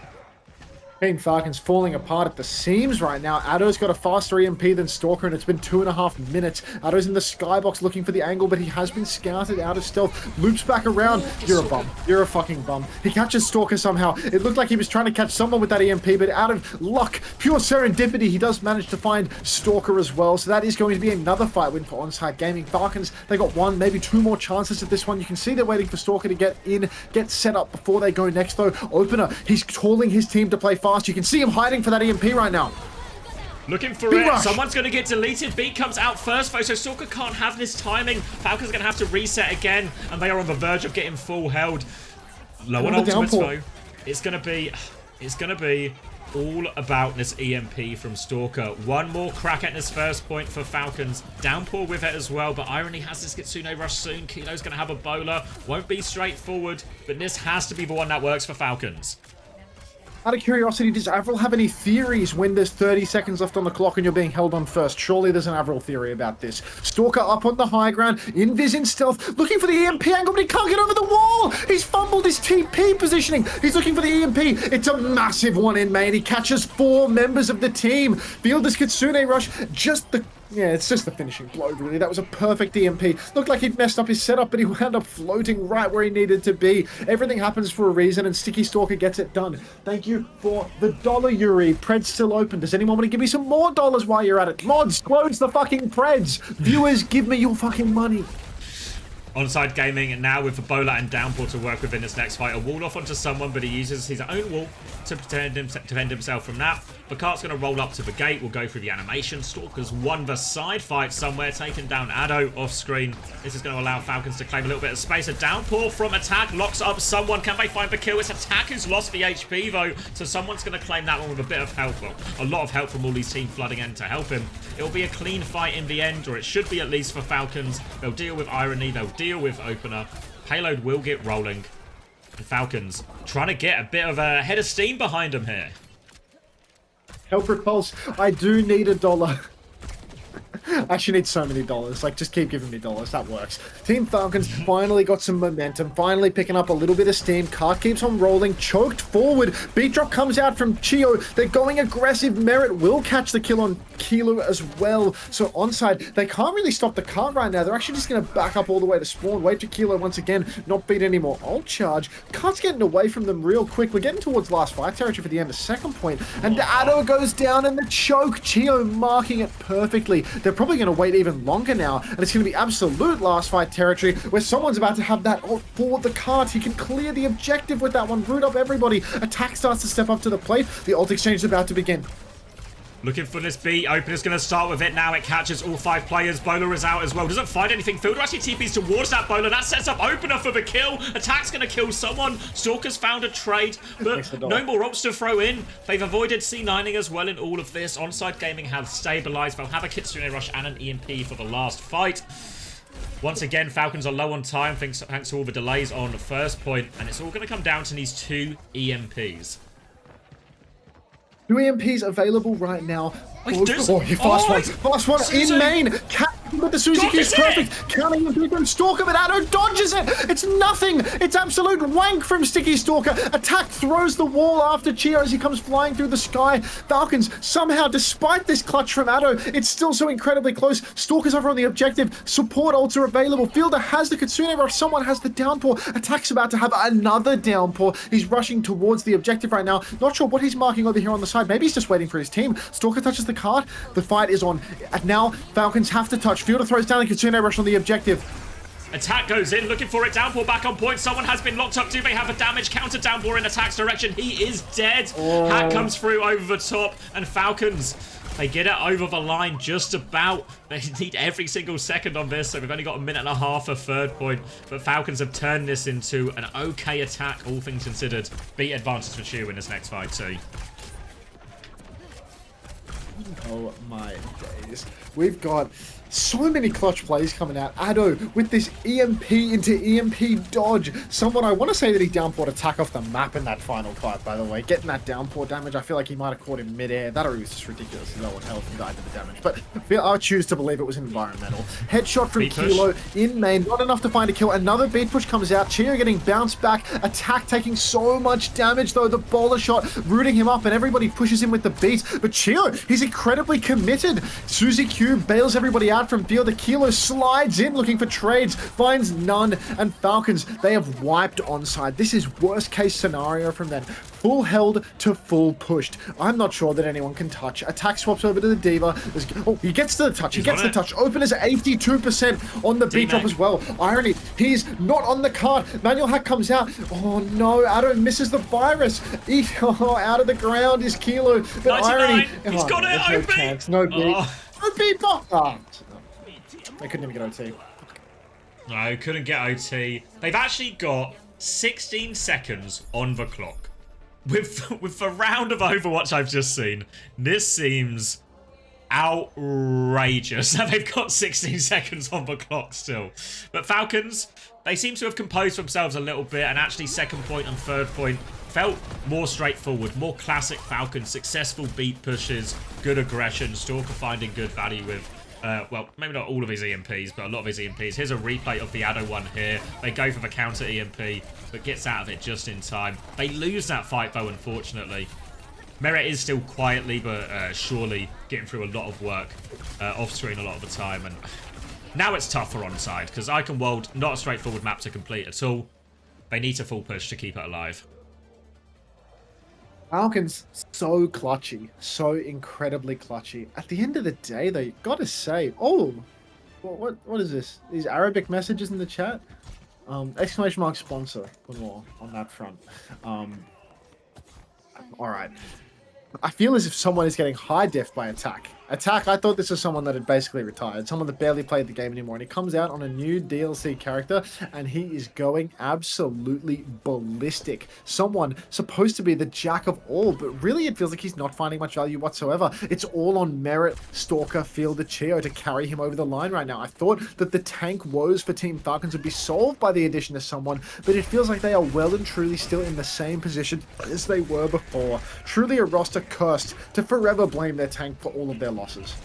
B: Team Falcons falling apart at the seams right now. Addo's got a faster EMP than Stalker, and it's been 2.5 minutes. Addo's in the skybox looking for the angle, but he has been scouted out of stealth. Loops back around. You're a bum. You're a fucking bum. He catches Stalker somehow. It looked like he was trying to catch someone with that EMP, but out of luck, pure serendipity, he does manage to find Stalker as well. So that is going to be another fight win for Onside Gaming. Falcons, they got one, maybe two more chances at this one. You can see they're waiting for Stalker to get in, get set up before they go next, though. Opener, he's calling his team to play fast. You can see him hiding for that EMP right now.
A: Looking for
B: Big
A: it.
B: rush.
A: Someone's going to get deleted. Beat comes out first, though, so Stalker can't have this timing. Falcons are going to have to reset again, and they are on the verge of getting full held. Low on ultimates, though. It's going to be all about this EMP from Stalker. One more crack at this first point for Falcons. Downpour with it as well, but Irony has this Kitsune rush soon. Kilo's going to have a bowler. Won't be straightforward, but this has to be the one that works for Falcons.
B: Out of curiosity, does Avril have any theories when there's 30 seconds left on the clock and you're being held on first? Surely there's an Avril theory about this. Stalker up on the high ground, Invis in stealth, looking for the EMP angle, but he can't get over the wall! He's fumbled his TP positioning. He's looking for the EMP. It's a massive one in main. He catches 4 members of the team. Fielder's Kitsune rush, it's just the finishing blow, really. That was a perfect EMP. Looked like he'd messed up his setup, but he wound up floating right where he needed to be. Everything happens for a reason, and Sticky Stalker gets it done. Thank you for the dollar, Yuri. Pred's still open. Does anyone want to give me some more dollars while you're at it? Mods, close the fucking Preds. Viewers, give me your fucking money.
A: Onside Gaming now with the bowler and downpour to work with in this next fight. A wall off onto someone, but he uses his own wall to defend himself from that. Bakart's going to roll up to the gate. We'll go through the animation. Stalker's won the side fight somewhere, taking down Addo off screen. This is going to allow Falcons to claim a little bit of space. A downpour from Attack locks up someone. Can they find the kill? It's Attack who's lost the HP though, so someone's going to claim that one with a bit of help. Well, a lot of help from all these teams flooding in to help him. It'll be a clean fight in the end, or it should be at least for Falcons. They'll deal with Irony. They'll deal with Opener. Payload will get rolling. And Falcons trying to get a bit of a head of steam behind them here.
B: Help Repulse, I do need $1. I actually need so many dollars. Like, just keep giving me dollars. That works. Team Falcons finally got some momentum, finally picking up a little bit of steam. Cart keeps on rolling, choked forward. Beat drop comes out from Chio. They're going aggressive. Merit will catch the kill on Kilo as well. So Onside, they can't really stop the cart right now. They're actually just going to back up all the way to spawn. Wait for Kilo once again, not beat anymore. Ult charge. Cart's getting away from them real quick. We're getting towards last fight territory for the end of second point. And Addo goes down in the choke. Chio marking it perfectly. They're probably going to wait even longer now, and it's going to be absolute last fight territory where someone's about to have that ult for the cart. He can clear the objective with that one, root up everybody. Attack starts to step up to the plate. The ult exchange is about to begin.
A: Looking for this beat. Opener's going to start with it now. It catches all 5 players. Bowler is out as well. Doesn't find anything. Fielder actually TPs towards that bowler. That sets up Opener for the kill. Attack's going to kill someone. Stalker's found a trade, but no more ults to throw in. They've avoided C9ing as well in all of this. Onside Gaming have stabilized. They'll have a Kitsune Rush and an EMP for the last fight. Once again, Falcons are low on time thanks to all the delays on the first point, and it's all going to come down to these 2 EMPs.
B: 2 EMPs available right now.
A: Fast
B: one in main. But the Suzy Q is perfect. Counting him from Stalker, but Addo dodges it. It's nothing. It's absolute wank from Sticky Stalker. Attack throws the wall after Chio as he comes flying through the sky. Falcons, somehow, despite this clutch from Addo, it's still so incredibly close. Stalker's over on the objective. Support ults are available. Fielder has the Kitsune Rush. Someone has the downpour. Attack's about to have another downpour. He's rushing towards the objective right now. Not sure what he's marking over here on the side. Maybe he's just waiting for his team. Stalker touches the cart. The fight is on. And now, Falcons have to touch. Fielder throws down the Kitsune Rush on the objective.
A: Attack goes in, looking for it. Downpour back on point. Someone has been locked up. Do they have a damage counter? Downpour in Attack's direction. He is dead. Hat comes through over the top, and Falcons, they get it over the line just about. They need every single second on this, so we've only got a minute and a half for third point. But Falcons have turned this into an okay attack, all things considered. Beat advantage for Chu in this next fight too.
B: Oh my days. We've got so many clutch plays coming out. Addo with this EMP into EMP dodge. Someone, I want to say that he downpoured Attack off the map in that final fight, by the way. Getting that downpour damage, I feel like he might have caught him midair. That or he was just ridiculously low on health and died to the damage. But I'll choose to believe it was environmental. Headshot from Kilo in main. Not enough to find a kill. Another beat push comes out. Chio getting bounced back. Attack taking so much damage, though. The bowler shot rooting him up, and everybody pushes him with the beat. But Chio, he's incredibly committed. Suzy Q bails everybody out. out from field. The Kilo slides in looking for trades, finds none, and Falcons, they have wiped Onside. This is worst case scenario from them. Full held to full pushed. I'm not sure that anyone can touch. Attack swaps over to the Diva. Oh, he gets to the touch. He gets the touch. Open is 82% on the beat drop as well. Irony, he's not on the card. Manual hack comes out. Oh no, Addo misses the virus. Out of the ground is Kilo. But
A: 99.
B: Irony.
A: He's got it.
B: No
A: OP.
B: chance. No beat. No beat. They couldn't even get OT.
A: No, couldn't get OT. They've actually got 16 seconds on the clock. With the round of Overwatch I've just seen, this seems outrageous that they've got 16 seconds on the clock still. But Falcons, they seem to have composed themselves a little bit, and actually second point and third point felt more straightforward, more classic Falcons, successful beat pushes, good aggression, Stalker finding good value with well, maybe not all of his EMPs, but a lot of his EMPs. Here's a replay of the Addo one here. They go for the counter EMP, but gets out of it just in time. They lose that fight, though, unfortunately. Merit is still quietly, but surely getting through a lot of work off-screen a lot of the time. And now it's tougher Onside, because Icon World, not a straightforward map to complete at all. They need to full push to keep it alive.
B: Falcons, so clutchy, so incredibly clutchy. At the end of the day, though, you gotta say, oh, what is this? These Arabic messages in the chat? Exclamation mark sponsor, one more on that front. All right. I feel as if someone is getting high diff by Attack. Attack, I thought this was someone that had basically retired, someone that barely played the game anymore, and he comes out on a new DLC character, and he is going absolutely ballistic. Someone supposed to be the jack of all, but really it feels like he's not finding much value whatsoever. It's all on Merit, Stalker, Fielder, Chio to carry him over the line right now. I thought that the tank woes for Team Falcons would be solved by the addition of someone, but it feels like they are well and truly still in the same position as they were before. Truly a roster cursed to forever blame their tank for all of their losses.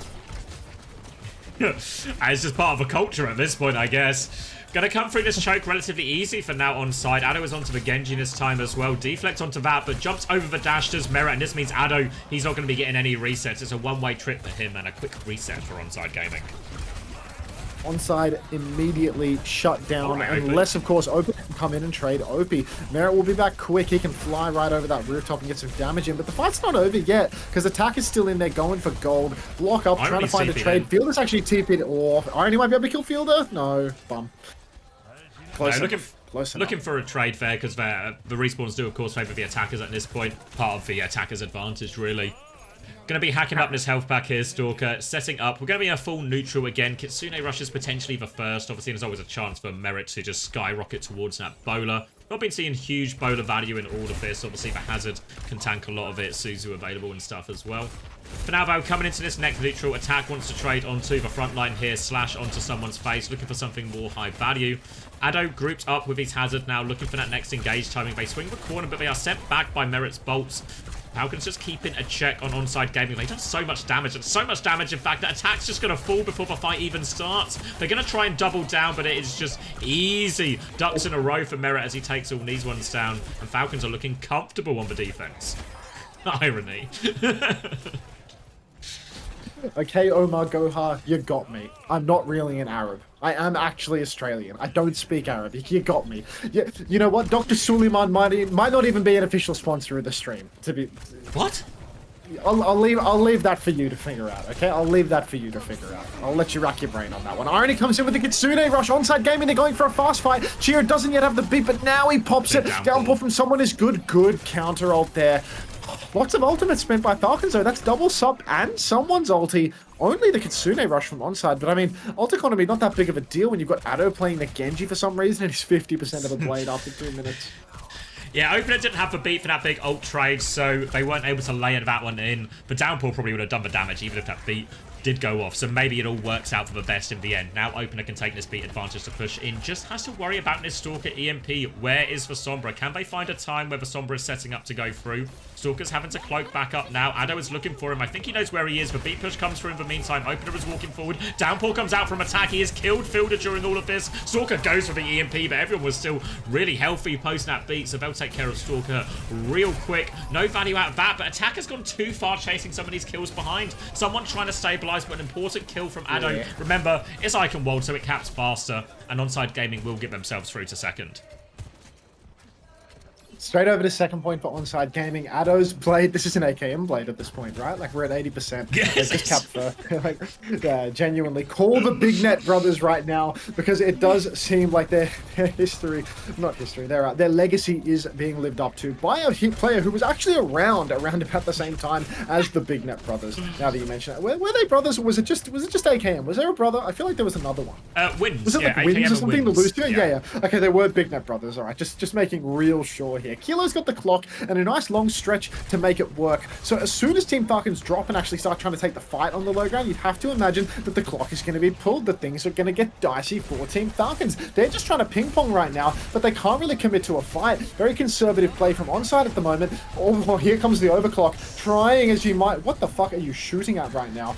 A: It's just part of a culture at this point, I guess. Gonna come through this choke relatively easy for now Onside. Addo is onto the Genji this time as well. Deflect onto that, but jumps over the dash to Merit, and this means Addo, he's not going to be getting any resets. It's a one-way trip for him and a quick reset for Onside Gaming.
B: Onside immediately shut down,
A: Right,
B: unless, of course, Opie can come in and trade Opie. Merit will be back quick. He can fly right over that rooftop and get some damage in, but the fight's not over yet, because Attack is still in there going for gold. Block up, trying to find a trade. Fielder's actually TP'd off. Irony might be able to kill Fielder? No. Bum. Close enough.
A: Looking for a trade fair, because the respawns do, of course, favour the attackers at this point. Part of the attacker's advantage, really. Going to be hacking up this health pack here, Stalker. Setting up. We're going to be a full neutral again. Kitsune rushes potentially the first. Obviously, there's always a chance for Merit to just skyrocket towards that bowler. Not been seeing huge bowler value in all of this. Obviously, the Hazard can tank a lot of it. Suzu available and stuff as well. For now, though, coming into this next neutral, Attack wants to trade onto the front line here, slash onto someone's face, looking for something more high value. Addo grouped up with his Hazard now, looking for that next engage timing. They swing the corner, but they are sent back by Merit's bolts. Falcons just keeping a check on Onside Gaming. They've done so much damage, and so much damage, in fact, that Attack's just going to fall before the fight even starts. They're going to try and double down, but it is just easy ducks in a row for Merit as he takes all these ones down, and Falcons are looking comfortable on the defense. Irony.
B: Okay, Omar Gohar, you got me. I'm not really an Arab. I am actually Australian. I don't speak Arabic. You got me. You know what? Dr. Suleiman might not even be an official sponsor of the stream. To be.
A: What?
B: I'll leave that for you to figure out. Okay, I'll leave that for you to figure out. I'll let you rack your brain on that one. Irony comes in with the Kitsune rush. Onside Gaming, they're going for a fast fight. Chio doesn't yet have the beat, but now he pops it. Downpour from someone is good. Good counter ult there. Lots of ultimates spent by Falcons, though. That's double sup and someone's ulti. Only the Kitsune rush from Onside, but I mean, ult economy not that big of a deal when you've got Addo playing the Genji for some reason, and he's 50% of a blade after 2 minutes.
A: Yeah, Opener didn't have the beat for that big ult trade, so they weren't able to layer that one in. But Downpour probably would have done the damage, even if that beat did go off. So maybe it all works out for the best in the end. Now Opener can take this beat advantage to push in. Just has to worry about this Stalker EMP. Where is the Sombra? Can they find a time where the Sombra is setting up to go through? Stalker's having to cloak back up now. Addo is looking for him. I think he knows where he is. The beat push comes through in the meantime. Opener is walking forward. Downpour comes out from attack. He has killed Fielder during all of this. Stalker goes for the EMP, but everyone was still really healthy post that beat, so they'll take care of Stalker real quick. No value out of that, but Attack has gone too far chasing some of these kills behind. Someone trying to stabilize neutralized, but an important kill from Addo.
B: Yeah.
A: Remember, it's Icon World, so it caps faster, and Onside Gaming will get themselves through to second.
B: Straight over to second point for Onside Gaming. Addo's blade. This is an AKM blade at this point, right? Like, we're at 80%.
A: Yes,
B: Just capped for, like, genuinely call the Big Net brothers right now, because it does seem like their history, not history, their legacy is being lived up to by a player who was actually around about the same time as the Big Net brothers. Now that you mention it, were they brothers, or was it just AKM? Was there a brother? I feel like there was another one.
A: Wins.
B: Was it like
A: yeah,
B: Wins
A: AKM
B: or something?
A: Wins.
B: The Lucio? Yeah. Okay, they were Big Net brothers. All right, just making real sure here. Kilo's got the clock and a nice long stretch to make it work. So as soon as Team Falcons drop and actually start trying to take the fight on the low ground, you'd have to imagine that the clock is going to be pulled, that things are going to get dicey for Team Falcons. They're just trying to ping pong right now, but they can't really commit to a fight. Very conservative play from Onside at the moment. Oh, here comes the overclock, trying as you might. What the fuck are you shooting at right now?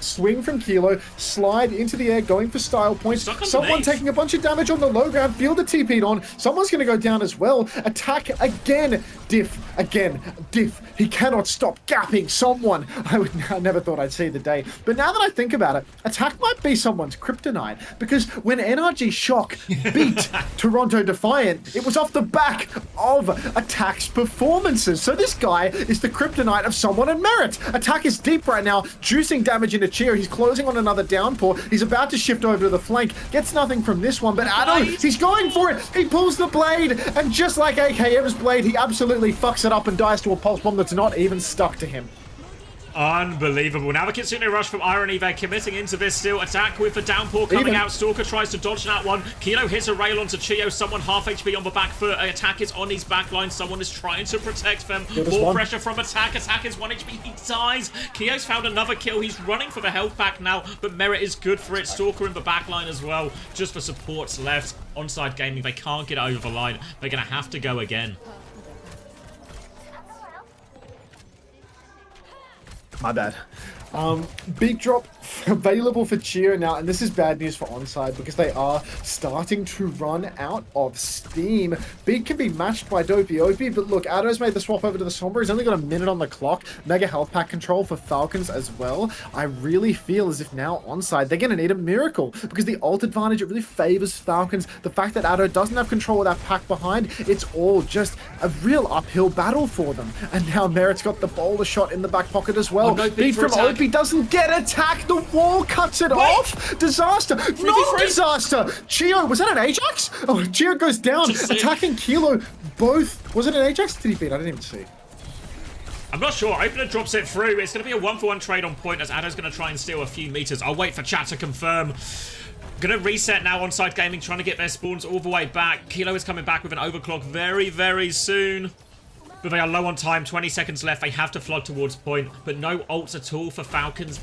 B: Swing from Kilo, slide into the air, going for style points. Someone taking a bunch of damage on the low ground. Fielder TP'd on. Someone's going to go down as well. Attack again. Diff again. Diff. He cannot stop gapping someone. I never thought I'd see the day. But now that I think about it, Attack might be someone's kryptonite. Because when NRG Shock beat Toronto Defiant, it was off the back of Attack's performances. So this guy is the kryptonite of someone in Merit. Attack is deep right now, juicing damage into Cheer. He's closing on another downpour. He's about to shift over to the flank. Gets nothing from this one, but Addo, he's going for it. He pulls the blade, and just like AKM's blade, he absolutely fucks it up and dies to a pulse bomb that's not even stuck to him.
A: Unbelievable. Now the Kitsune rush from Irony. They're committing into this still. Attack with the downpour coming out. Stalker tries to dodge that one. Kilo hits a rail onto Chio. Someone half HP on the back foot. Attack is on his back line. Someone is trying to protect them. More pressure from Attack. Attack is 1 HP. He dies. Kio's found another kill. He's running for the health pack now, but Merit is good for it. Stalker in the back line as well. Just for supports left. Onside Gaming, they can't get over the line. They're going to have to go again.
B: My bad. Big drop available for Cheer now, and this is bad news for Onside because they are starting to run out of steam. Big can be matched by Dopey Opie, but look, Addo's made the swap over to the Sombra. He's only got a minute on the clock. Mega health pack control for Falcons as well. I really feel as if now Onside, they're going to need a miracle because the ult advantage, it really favors Falcons. The fact that Addo doesn't have control of that pack behind, it's all just a real uphill battle for them. And now Merit's got the boulder shot in the back pocket as well.
A: No,
B: Beat from Opie doesn't get attacked. The wall cuts it off. Disaster. No disaster. Chio, was that an Ajax? Oh, Chio goes down. Attack and Kilo both. Was it an Ajax? Did he beat? I didn't even see.
A: I'm not sure. Opener drops it through. It's going to be a 1-for-1 trade on point as Addo's going to try and steal a few meters. I'll wait for chat to confirm. Going to reset now. Onside Gaming trying to get their spawns all the way back. Kilo is coming back with an overclock very, very soon. But they are low on time, 20 seconds left. They have to flood towards point, but no ults at all for Falcons.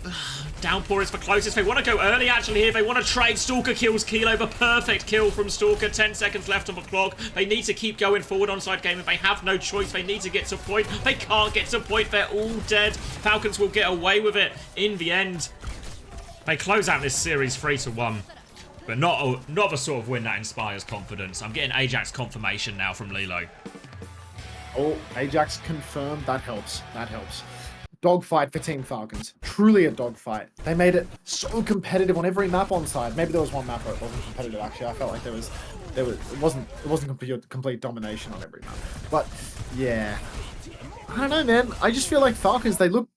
A: Downpour is the closest. They want to go early, actually, here. They want to trade. Stalker kills Kilo. The perfect kill from Stalker. 10 seconds left on the clock. They need to keep going forward Onside Gaming. They have no choice. They need to get to point. They can't get to point. They're all dead. Falcons will get away with it in the end. They close out this series 3-1. But not the sort of win that inspires confidence. I'm getting Ajax confirmation now from Lilo.
B: Oh, Ajax confirmed. That helps. That helps. Dogfight for Team Falcons. Truly a dogfight. They made it so competitive on every map Onside. Maybe there was one map where it wasn't competitive, actually. I felt like it wasn't complete domination on every map. But yeah. I don't know, man. I just feel like Falcons, they look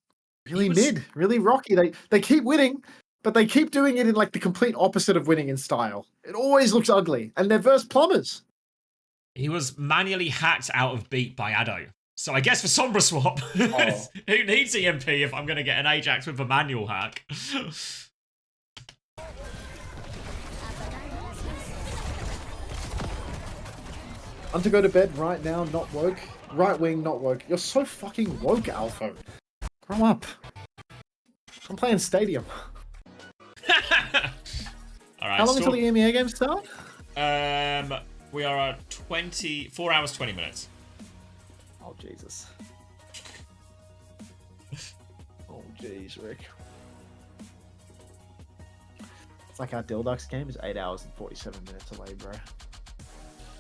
B: really mid, really rocky. They keep winning, but they keep doing it in like the complete opposite of winning in style. It always looks ugly. And they're versus plumbers.
A: He was manually hacked out of beat by Addo. So I guess for Sombra swap, who needs EMP if I'm going to get an Ajax with a manual hack?
B: Unter go to bed right now, not woke. Right wing, not woke. You're so fucking woke, Alpha. Grow up. I'm playing Stadium.
A: All right,
B: how long until the EMEA games start?
A: We are at 4 hours, 20 minutes.
B: Oh, Jesus. Oh, jeez, Rick. It's like our Dildux game is 8 hours and 47 minutes away, bro.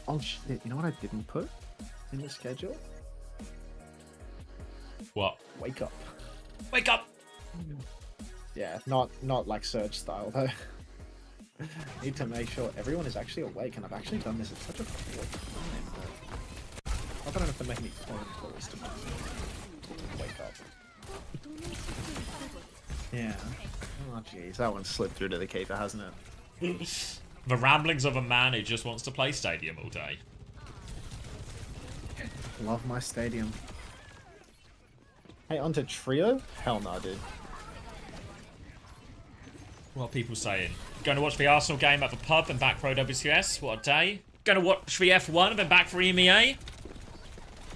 B: Oh, shit. You know what I didn't put in the schedule?
A: What?
B: Wake up.
A: Wake up!
B: Yeah, not like Surge style though. Need to make sure everyone is actually awake, and I've actually done this at such a poor time. But I don't have to make any phone calls to wake up. Yeah. Oh jeez, that one slipped through to the keeper, hasn't it?
A: The ramblings of a man who just wants to play Stadium all day.
B: Love my Stadium. Hey, onto Trio? Hell no, dude.
A: What are people saying? Going to watch the Arsenal game at the pub and back for OWCS? What a day. Going to watch the F1 and then back for EMEA?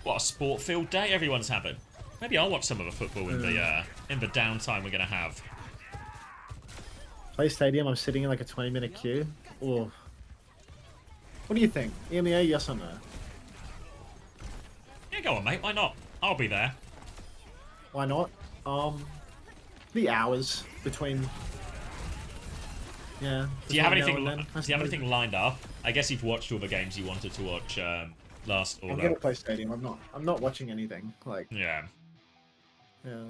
A: What a sport-filled day everyone's having. Maybe I'll watch some of the football in the downtime we're going to have.
B: Play Stadium, I'm sitting in like a 20-minute queue. Oh. What do you think? EMEA, yes or no?
A: Yeah, go on, mate. Why not? I'll be there.
B: Why not? The hours between. Yeah.
A: Do you have
B: between
A: anything?
B: now and then.
A: Do you have anything lined up? I guess you've watched all the games you wanted to watch last.
B: I'm gonna play Stadium. I'm not watching anything. Like.
A: Yeah.
B: Yeah.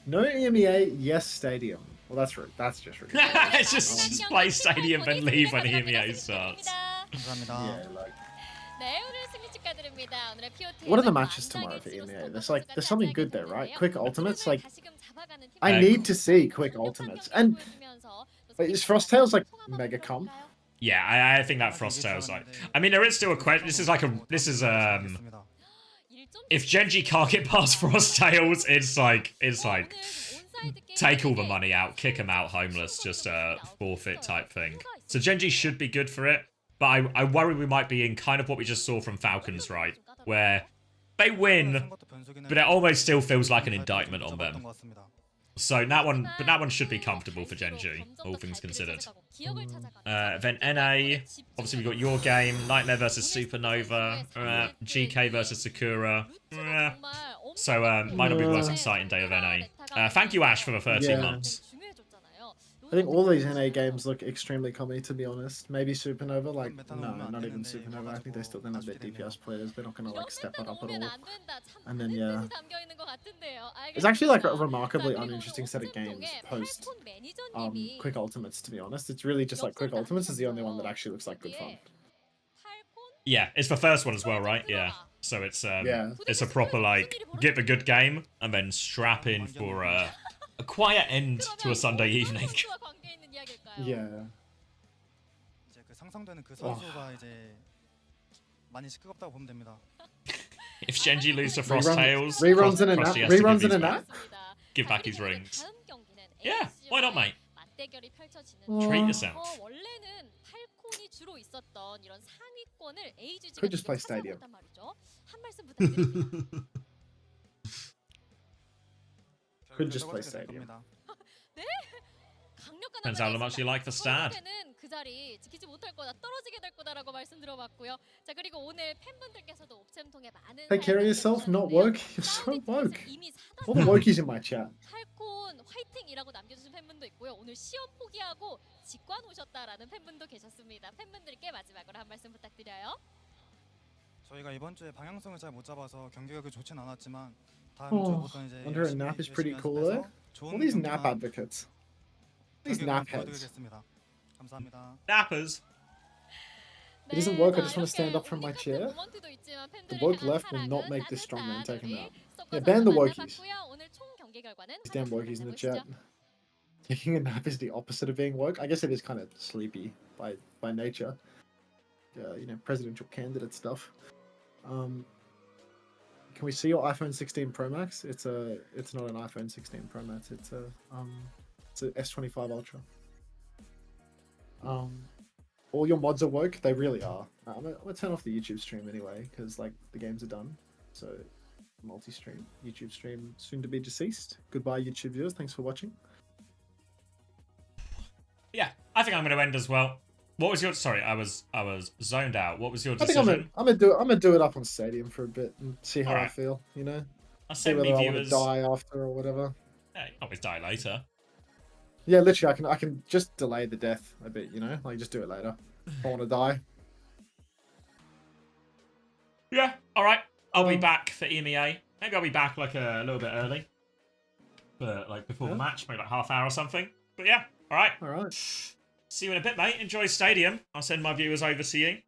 B: No EMEA, yes Stadium. Well, that's rude. That's just rude.
A: It's just play Stadium and leave when EMEA starts.
B: Yeah, like.
C: 네, 오늘 승리 축하드립니다. 오늘의 POT
B: What are the matches tomorrow for EMEA? There's something good there, right? Quick ultimates, like I need to see quick ultimates. And is Frosttails like mega comp?
A: Yeah, I think that Frosttail's like. I mean, there is still a question. This is if Genji can't get past Frosttails, it's like take all the money out, kick him out homeless, just forfeit type thing. So Genji should be good for it. But I worry we might be in kind of what we just saw from Falcons, right? Where they win, but it almost still feels like an indictment on them. So that one should be comfortable for Genji, all things considered. Then NA, obviously we got your game, Nightmare versus Supernova, GK versus Sakura. So might not be the most exciting day of NA. Thank you, Ash, for the 13 months.
B: I think all these NA games look extremely comedy, to be honest. Maybe Supernova, like, no, not even Supernova. I think they still don't have their DPS players. They're not going to, like, step it up at all. And then, yeah. It's actually, like, a remarkably uninteresting set of games post Quick Ultimates, to be honest. It's really just, like, Quick Ultimates is the only one that actually looks like good fun.
A: Yeah, it's the first one as well, right? Yeah. So it's it's a proper, like, get the good game and then strap in for a quiet end to a Sunday evening.
B: Yeah.
A: If Genji loses to Frosttails,
B: reruns in a nap?
A: Give back his rings. Yeah, why not, mate? Treat yourself.
B: Could just play Stadium. Could just play Stadium.
A: Depends how much you like the stat.
C: 그 자리 지키지 못할 거다, 떨어지게 될 거다라고 말씀드려봤고요. 자, 그리고 오늘 팬분들께서도 옵잼 통해 많은
B: Take care of yourself, not woke. You're so woke. All the wokies in my chat.
C: 팔콘 화이팅이라고 남겨주신 팬분도 있고요. 오늘 시험 포기하고 직관 오셨다라는 팬분도 계셨습니다. 팬분들께 마지막으로 한 말씀 부탁드려요.
F: 저희가 이번 주에 방향성을 잘 못 잡아서 경기가 좋진 않았지만 다음 주부터 이제
B: Under a nap is pretty cool though. All these nap advocates. These nap heads.
F: 감사합니다.
A: Nappers.
B: It doesn't work, I just want to stand up from my chair. The woke left will not make this strong man take him out. Yeah, ban the wokies. These damn wokies in the chat. Taking a nap is the opposite of being woke. I guess it is kind of sleepy by nature. You know, presidential candidate stuff. Can we see your iPhone 16 Pro Max? It's not an iPhone 16 Pro Max. It's a S25 Ultra. All your mods are woke. They really are. I'm gonna turn off the YouTube stream anyway because like the games are done. So multi-stream YouTube stream soon to be deceased. Goodbye YouTube viewers. Thanks for watching.
A: Yeah, I think I'm going to end as well. What was your? Sorry, I was zoned out. What was your decision?
B: I think I'm gonna do it up on Stadium for a bit and see how I feel. You know,
A: see
B: whether
A: viewers...
B: I want to die after or whatever.
A: Yeah, you can always die later.
B: Yeah, literally, I can just delay the death a bit. You know, like just do it later. If I want to die.
A: Yeah. All right. I'll be back for EMEA. Maybe I'll be back like a little bit early. but like before the
B: Yeah.
A: match, maybe like half hour or something. But yeah, all right.
B: All right.
A: See you in a bit, mate. Enjoy Stadium. I'll send my viewers over to you.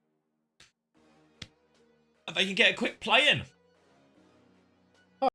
A: And they can get a quick play in.